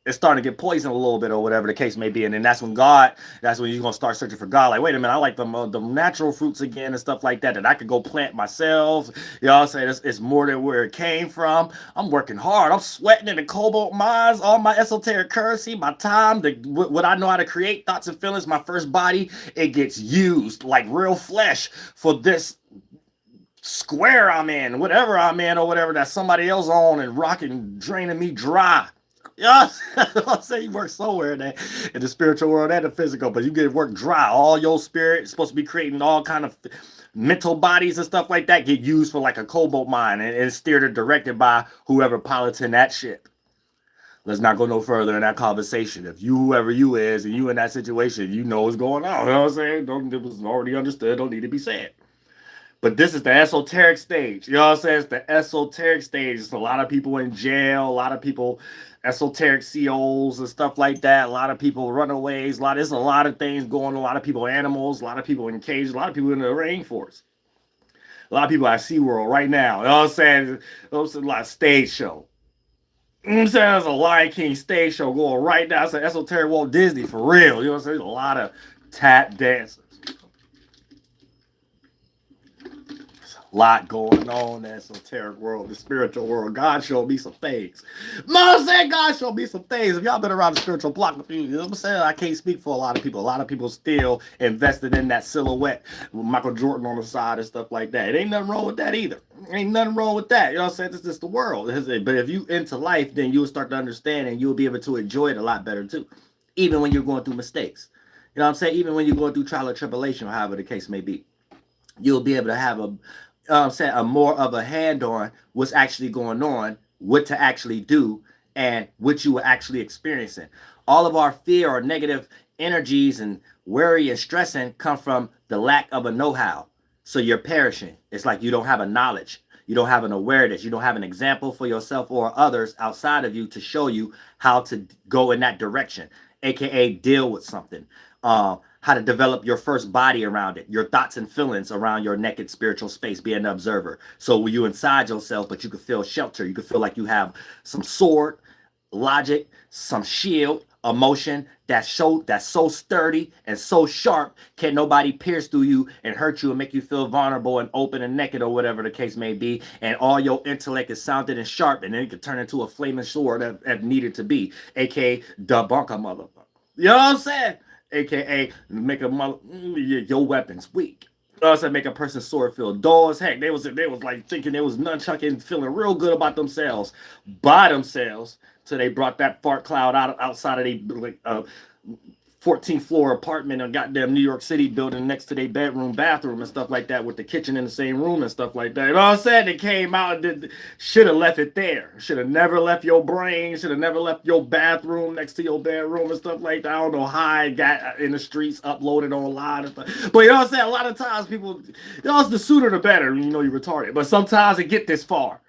S2: it's starting to get poisoned a little bit or whatever the case may be. And then that's when you're going to start searching for God. Like, wait a minute, I like the natural fruits again and stuff like that I could go plant myself. You know what I'm saying? It's more than where it came from. I'm working hard. I'm sweating in the cobalt mines, all my esoteric currency, my time, what I know how to create, thoughts and feelings, my first body, it gets used like real flesh for this square I'm in, whatever I'm in or whatever that somebody else on and rocking, draining me dry. Yes, I'll say you work somewhere in the spiritual world and the physical, but you get work dry. All your spirit is supposed to be creating all kind of mental bodies and stuff like that get used for like a cobalt mine and steered and directed by whoever piloting that ship. Let's not go no further in that conversation. If you, whoever you is, and you in that situation, you know what's going on. You know what I'm saying? It was already understood. Don't need to be said. But this is the esoteric stage. You know what I'm saying? It's the esoteric stage. It's a lot of people in jail, a lot of people, esoteric COs and stuff like that. A lot of people runaways. There's a lot of things going on. A lot of people animals, a lot of people in cages, a lot of people in the rainforest. A lot of people at SeaWorld right now. You know what I'm saying? Those are a lot of stage show. You know what I'm saying? There's a Lion King stage show going right now. It's an esoteric Walt Disney for real. You know what I'm saying? There's a lot of tap dancers. Lot going on in the esoteric world, the spiritual world. God showed me some things. Mom said God showed me some things. If y'all been around the spiritual block with you know what I'm saying? I can't speak for a lot of people. A lot of people still invested in that silhouette with Michael Jordan on the side and stuff like that. It ain't nothing wrong with that either. Ain't nothing wrong with that. You know what I'm saying? It's just the world. But if you into life, then you'll start to understand and you'll be able to enjoy it a lot better too. Even when you're going through mistakes. You know what I'm saying? Even when you're going through trial or tribulation, or however the case may be. You'll be able to have a more of a hand on what's actually going on, what to actually do, and what you were actually experiencing. All of our fear or negative energies and worry and stressing come from the lack of a know-how. So you're perishing. It's like you don't have a knowledge. You don't have an awareness. You don't have an example for yourself or others outside of you to show you how to go in that direction, aka deal with something. How to develop your first body around it, your thoughts and feelings around your naked spiritual space, being an observer. So when you inside yourself, but you can feel shelter, you can feel like you have some sword, logic, some shield, emotion that's so sturdy and so sharp, can't nobody pierce through you and hurt you and make you feel vulnerable and open and naked or whatever the case may be. And all your intellect is sounded and sharp, and then it can turn into a flaming sword that needed to be, aka debunk a motherfucker. You know what I'm saying? AKA make your weapons weak. Also make a person's sword feel dull as heck. They was like thinking they was nunchucking, feeling real good about themselves by themselves till they brought that fart cloud outside of the 14th floor apartment in goddamn New York City building next to their bathroom and stuff like that, with the kitchen in the same room and stuff like that. You know what I'm saying? They came out and should have left it there. Should have never left your brain. Should have never left your bathroom next to your bedroom and stuff like that. I don't know how I got in the streets, uploaded online and stuff. But you know what I'm saying? A lot of times people, you know, it's the sooner the better. You know you're retarded. But sometimes it get this far.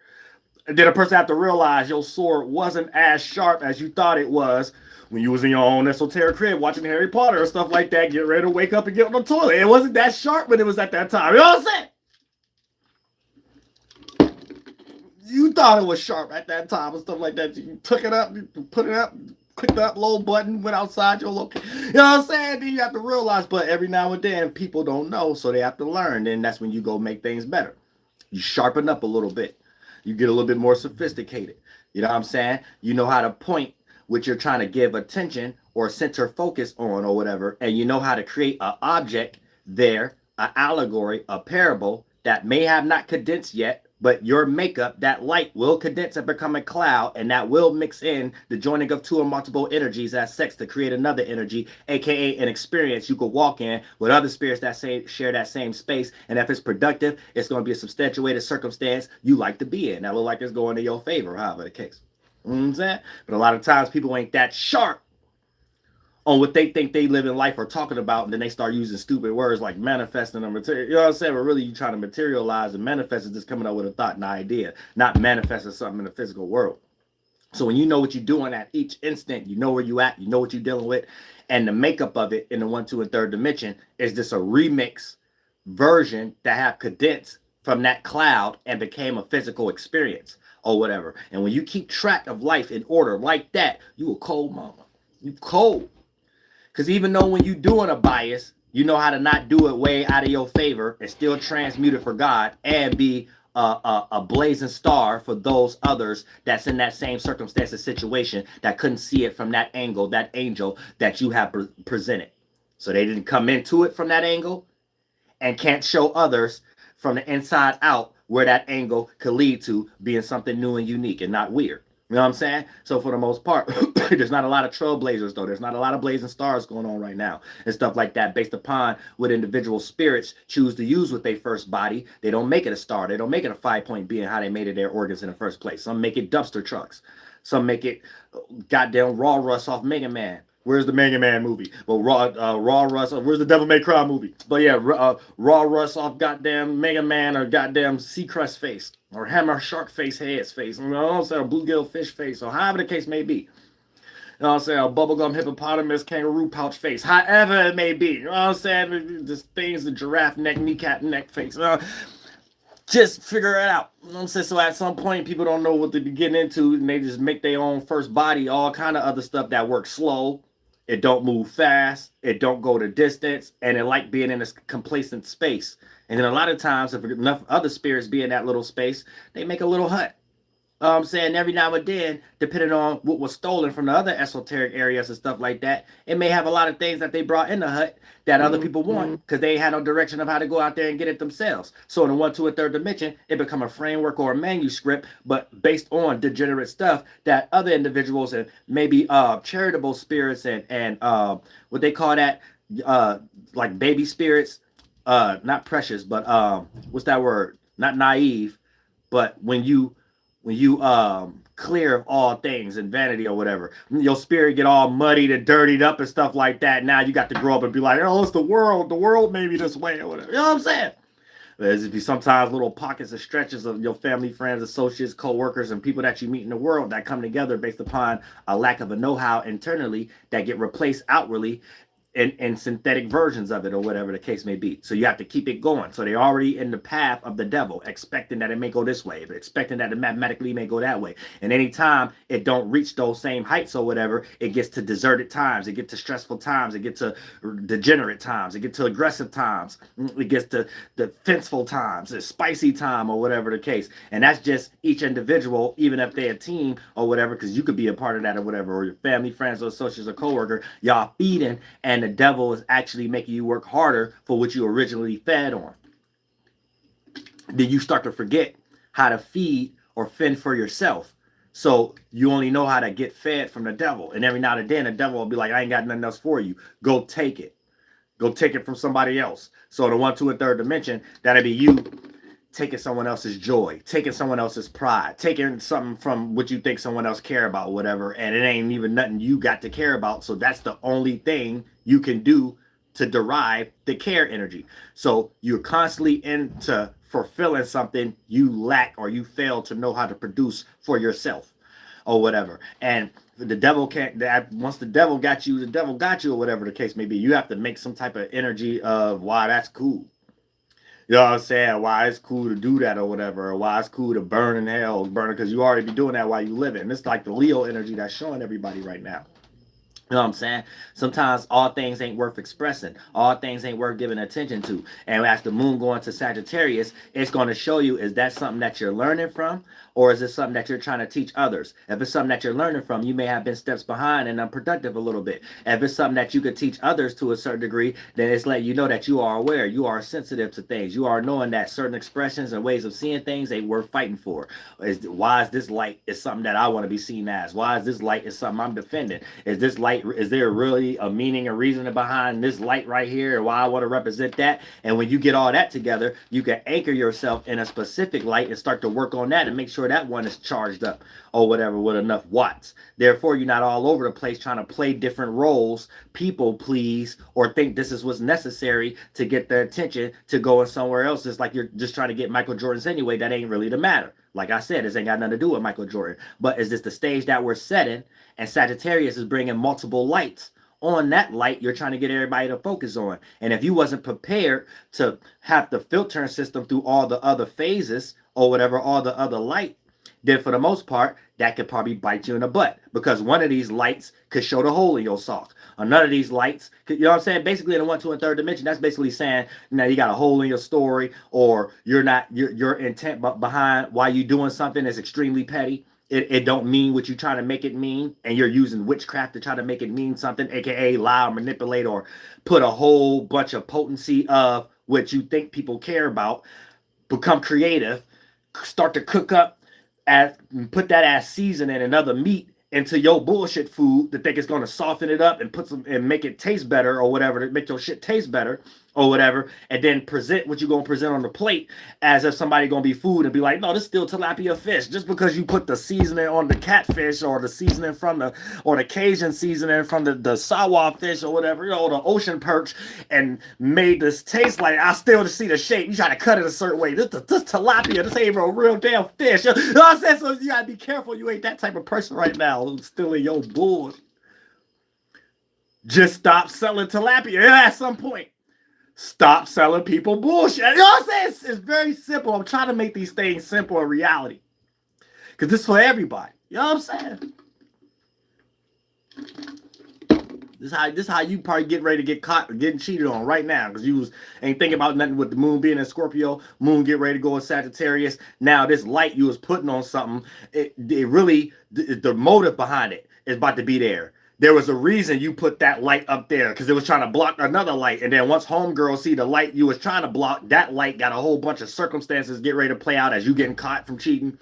S2: And then a person have to realize your sword wasn't as sharp as you thought it was when you was in your own esoteric crib watching Harry Potter and stuff like that, get ready to wake up and get on the toilet. It wasn't that sharp when it was at that time. You know what I'm saying? You thought it was sharp at that time and stuff like that. You took it up, you put it up, clicked the upload button, went outside your location. You know what I'm saying? Then you have to realize, but every now and then people don't know, so they have to learn. Then that's when you go make things better. You sharpen up a little bit. You get a little bit more sophisticated. You know what I'm saying? You know how to point what you're trying to give attention or center focus on or whatever, and you know how to create an object there, an allegory, a parable that may have not condensed yet, but your makeup, that light will condense and become a cloud, and that will mix in the joining of two or multiple energies as sex to create another energy, aka an experience you could walk in with other spirits that share that same space. And if it's productive, it's going to be a substantiated circumstance you like to be in. That look like it's going in your favor, however the case. You know what I'm saying? But a lot of times people ain't that sharp on what they think they live in life or talking about, and then they start using stupid words like manifesting or material. You know what I'm saying? But really, you trying to materialize, and manifest is just coming up with a thought and idea, not manifesting something in the physical world. So when you know what you're doing at each instant, you know where you at, you know what you're dealing with, and the makeup of it in the 1, 2, and 3rd dimension is just a remix version that have condensed from that cloud and became a physical experience. or whatever. And when you keep track of life in order like that, you a cold mama. You cold. Because even though when you doing a bias, you know how to not do it way out of your favor and still transmute it for God and be a blazing star for those others that's in that same circumstance or situation that couldn't see it from that angle, that angel that you have presented. So they didn't come into it from that angle and can't show others from the inside out where that angle could lead to being something new and unique and not weird. You know what I'm saying? So for the most part, there's not a lot of trailblazers, though. There's not a lot of blazing stars going on right now and stuff like that based upon what individual spirits choose to use with their first body. They don't make it a star. They don't make it a 5-point being how they made it their organs in the first place. Some make it dumpster trucks. Some make it goddamn raw rust off Mega Man. Where's the Mega Man movie? Well, raw rust. Where's the Devil May Cry movie? But yeah, raw rust off goddamn Mega Man or goddamn Seacrest face or Hammer Shark face head's face. You know what I'm saying? Or Bluegill fish face or however the case may be. You know what I'm saying? A bubblegum hippopotamus kangaroo pouch face. However it may be. You know what I'm saying? Just things, the giraffe neck, kneecap neck face. Just figure it out. You know what I'm saying? So at some point, people don't know what to be getting into, and they just make their own first body, all kind of other stuff that works slow. It don't move fast. It don't go the distance. And it like being in a complacent space. And then a lot of times, if enough other spirits be in that little space, they make a little hut. I'm saying every now and then, depending on what was stolen from the other esoteric areas and stuff like that, it may have a lot of things that they brought in the hut that other people want because they had no direction of how to go out there and get it themselves. So in the 1, 2, and 3rd dimension, it become a framework or a manuscript, but based on degenerate stuff that other individuals and maybe charitable spirits and what they call that, like baby spirits, not precious, but what's that word? Not naive, but when you clear of all things and vanity or whatever, your spirit get all muddied and dirtied up and stuff like that. Now you got to grow up and be like, oh, it's the world made me this way or whatever. You know what I'm saying? There's be sometimes little pockets and stretches of your family, friends, associates, co-workers, and people that you meet in the world that come together based upon a lack of a know-how internally that get replaced outwardly in synthetic versions of it or whatever the case may be. So you have to keep it going. So they're already in the path of the devil, expecting that it may go this way, expecting that it mathematically may go that way. And anytime it don't reach those same heights or whatever, it gets to deserted times, it gets to stressful times, it gets to degenerate times, it gets to aggressive times, it gets to defenseful times, it's spicy time or whatever the case. And that's just each individual, even if they're a team or whatever, because you could be a part of that or whatever, or your family, friends, or associates or coworker, y'all feeding, and the devil is actually making you work harder for what you originally fed on. Then you start to forget how to feed or fend for yourself. So you only know how to get fed from the devil. And every now and then the devil will be like, I ain't got nothing else for you. Go take it. Go take it from somebody else. So the 1, 2, and 3rd dimension, that'll be you taking someone else's joy, taking someone else's pride, taking something from what you think someone else care about, whatever, and it ain't even nothing you got to care about. So that's the only thing you can do to derive the care energy. So you're constantly into fulfilling something you lack or you fail to know how to produce for yourself or whatever. And the devil can't, once the devil got you or whatever the case may be. You have to make some type of energy of why that's cool. You know what I'm saying? Why it's cool to do that or whatever, or why it's cool to burn in hell, because you already be doing that while you living. It's like the Leo energy that's showing everybody right now. You know what I'm saying? Sometimes all things ain't worth expressing. All things ain't worth giving attention to. And as the moon going to Sagittarius, it's going to show you, is that something that you're learning from? Or is it something that you're trying to teach others? If it's something that you're learning from, you may have been steps behind and unproductive a little bit. If it's something that you could teach others to a certain degree, then it's letting you know that you are aware. You are sensitive to things. You are knowing that certain expressions and ways of seeing things ain't worth fighting for. Why is this light is something that I want to be seen as? Why is this light is something I'm defending? Is this light, is there really a meaning and reason behind this light right here and why I want to represent that? And when you get all that together, you can anchor yourself in a specific light and start to work on that and make sure that one is charged up or whatever with enough watts. Therefore, you're not all over the place trying to play different roles, people please, or think this is what's necessary to get their attention to going somewhere else. It's like you're just trying to get Michael Jordan's anyway. That ain't really the matter. Like I said, this ain't got nothing to do with Michael Jordan. But is this the stage that we're setting? And Sagittarius is bringing multiple lights. On that light, you're trying to get everybody to focus on. And if you wasn't prepared to have the filtering system through all the other phases or whatever, all the other light, then for the most part, that could probably bite you in the butt, because one of these lights could show the hole in your sock. Another of these lights, you know what I'm saying? Basically, in the 1, 2, and 3rd dimension, that's basically saying, now you got a hole in your story, or your intent behind why you doing something is extremely petty. It don't mean what you're trying to make it mean, and you're using witchcraft to try to make it mean something, aka lie or manipulate or put a whole bunch of potency of what you think people care about. Become creative, start to cook up, put that as seasoning and other meat into your bullshit food that think it's going to soften it up and put some and make it taste better or whatever, to make your shit taste better or whatever, and then present what you're going to present on the plate as if somebody going to be food and be like, no, this is still tilapia fish. Just because you put the seasoning on the catfish or the seasoning from the Cajun seasoning from the sawa fish or whatever, you know, the ocean perch, and made this taste like, I still see the shape. You try to cut it a certain way. This tilapia, this ain't a real damn fish. You know what I'm saying? So you got to be careful. You ain't that type of person right now. Still in your bull. Just stop selling tilapia at some point. Stop selling people bullshit. You know what I'm saying? It's very simple. I'm trying to make these things simple in reality, because this is for everybody. You know what I'm saying? This is how you probably get ready to get caught getting cheated on right now, because you ain't thinking about nothing with the moon being in Scorpio. Moon get ready to go in Sagittarius. Now this light you was putting on something, it really, the motive behind it is about to be there. There was a reason you put that light up there, because it was trying to block another light. And then once homegirl see the light you was trying to block, that light got a whole bunch of circumstances get ready to play out as you getting caught from cheating.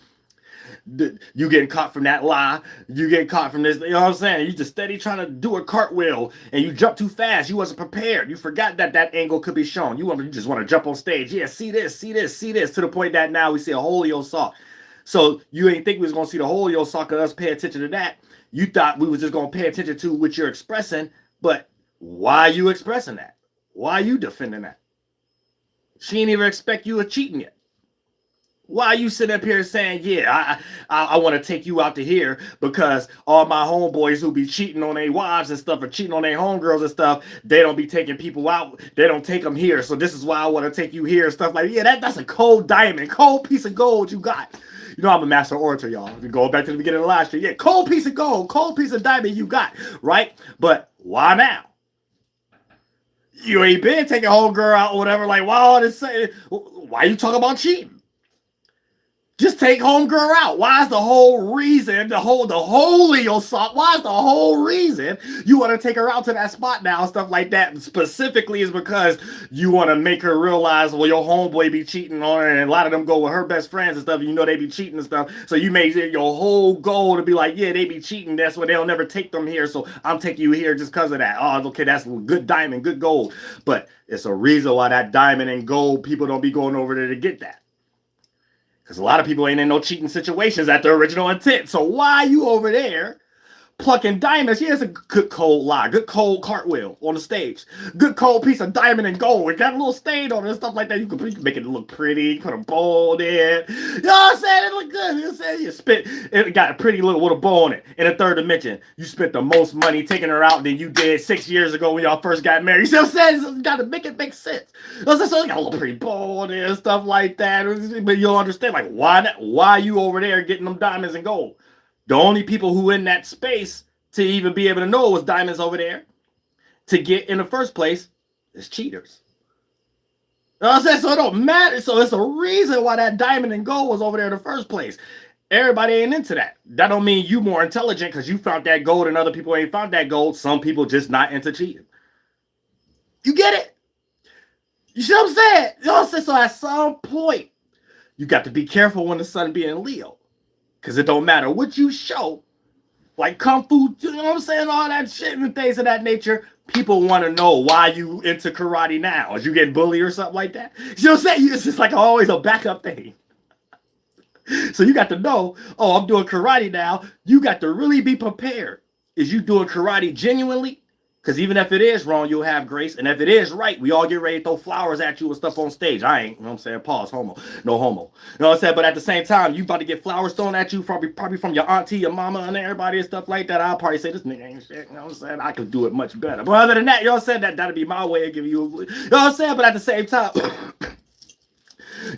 S2: You getting caught from that lie. You getting caught from this. You know what I'm saying? You just steady trying to do a cartwheel and you jump too fast. You wasn't prepared. You forgot that angle could be shown. You just want to jump on stage. Yeah, see this, to the point that now we see a hole in your sock. So you ain't think we was going to see the hole in your sock and us pay attention to that. You thought we was just going to pay attention to what you're expressing, but why are you expressing that? Why are you defending that? She ain't even expect you a cheating yet. Why are you sitting up here saying, yeah, I want to take you out to here because all my homeboys who be cheating on their wives and stuff or cheating on their homegirls and stuff, they don't be taking people out. They don't take them here. So this is why I want to take you here and stuff like, yeah, that's a cold diamond, cold piece of gold you got. You know, I'm a master orator, y'all. Go back to the beginning of the live stream. Yeah, cold piece of gold, cold piece of diamond you got, right? But why now? You ain't been taking homegirl out or whatever. Like, why you talking about cheating? Just take homegirl out. Why is the whole reason, the hole in your sock, why is the whole reason you want to take her out to that spot now and stuff like that? Specifically is because you want to make her realize, well, your homeboy be cheating on her, and a lot of them go with her best friends and stuff. You know they be cheating and stuff. So you made it your whole goal to be like, yeah, they be cheating. That's why they'll never take them here. So I'm taking you here just because of that. Oh, okay, that's good diamond, good gold. But it's a reason why that diamond and gold, people don't be going over there to get that. Because a lot of people ain't in no cheating situations at their original intent. So why are you over there plucking diamonds? Here's a good cold lie, good cold cartwheel on the stage, good cold piece of diamond and gold. It got a little stain on it and stuff like that. You can make it look pretty, put a bow in. You know what I'm saying? It look good. You say you spent, it got a pretty little with a bow on it. In a third dimension, you spent the most money taking her out than you did 6 years ago when y'all first got married. You see what I'm saying? So you got to make it make sense. So it got a little pretty bow on it and stuff like that. But you'll understand, like, why you over there getting them diamonds and gold? The only people who in that space to even be able to know it was diamonds over there to get in the first place is cheaters. You know what I'm saying? So it don't matter. So it's a reason why that diamond and gold was over there in the first place. Everybody ain't into that. That don't mean you more intelligent because you found that gold and other people ain't found that gold. Some people just not into cheating. You get it? You see what I'm saying? You know what I'm saying? So at some point, you got to be careful when the sun be in Leo. Because it don't matter what you show, like Kung Fu, you know what I'm saying, all that shit and things of that nature, people want to know why you into karate now. Is you getting bullied or something like that? You know what I'm saying? It's just like always a backup thing. So you got to know, oh, I'm doing karate now. You got to really be prepared. Is you doing karate genuinely? Because even if it is wrong, you'll have grace. And if it is right, we all get ready to throw flowers at you and stuff on stage. I ain't, you know what I'm saying? Pause, homo. No homo. You know what I'm saying? But at the same time, you about to get flowers thrown at you, probably from your auntie, your mama, and everybody and stuff like that. I'll probably say, this nigga ain't shit. You know what I'm saying? I could do it much better. But other than that, you know what I'm saying? That'd be my way of giving you, you know what I'm saying? But at the same time,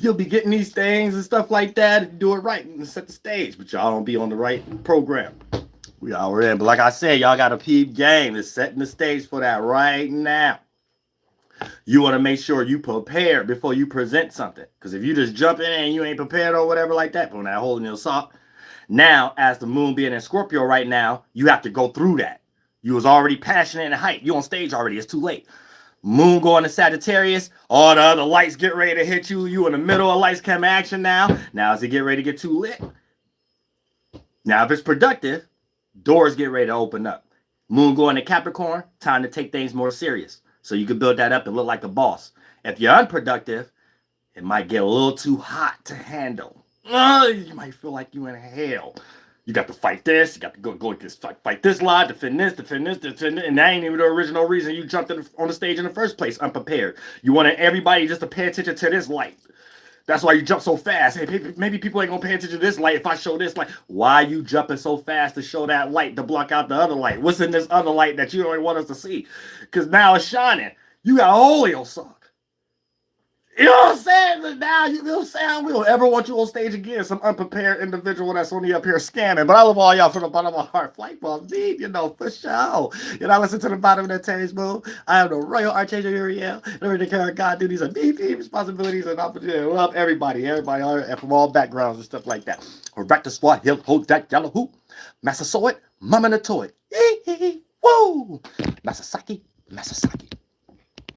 S2: You'll be getting these things and stuff like that if you do it right and set the stage, but y'all don't be on the right program. We already in, but like I said, y'all got a peep game. It's setting the stage for that right now. You want to make sure you prepare before you present something. Because if you just jump in and you ain't prepared or whatever like that, put that hole in your sock. Now, as the moon being in Scorpio right now, you have to go through that. You was already passionate and hype. You on stage already. It's too late. Moon going to Sagittarius. All the other lights get ready to hit you. You in the middle of lights camera action now. Now as it get ready to get too lit. Now if it's productive, doors get ready to open up. Moon going to Capricorn. Time to take things more serious. So you can build that up and look like a boss. If you're unproductive, it might get a little too hot to handle. You might feel like you in hell. You got to fight this. You got to go like this, fight this lie, defend this, and that ain't even the original reason you jumped on the stage in the first place, unprepared. You wanted everybody just to pay attention to this light. That's why you jump so fast. Hey, maybe people ain't gonna pay attention to this light if I show this light. Why you jumping so fast to show that light to block out the other light? What's in this other light that you don't want us to see? Because now it's shining. You got a hole in your sock. You know what I'm saying? Now, you know what I'm saying? We don't ever want you on stage again. Some unprepared individual that's only up here scamming. But I love all y'all from the bottom of my heart. FLIGHTBOSS, deep, you know, for sure. You know, listen to the bottom of that table. I am the Royal Archangel Uriel. Never take care of God duties and deep responsibilities and opportunities. Love everybody and from all backgrounds and stuff like that. ERACTASSWA, HAЄL'HO, YAHLAHUÉ, Massasoit, Mama Natoit. Woo! Masasaki.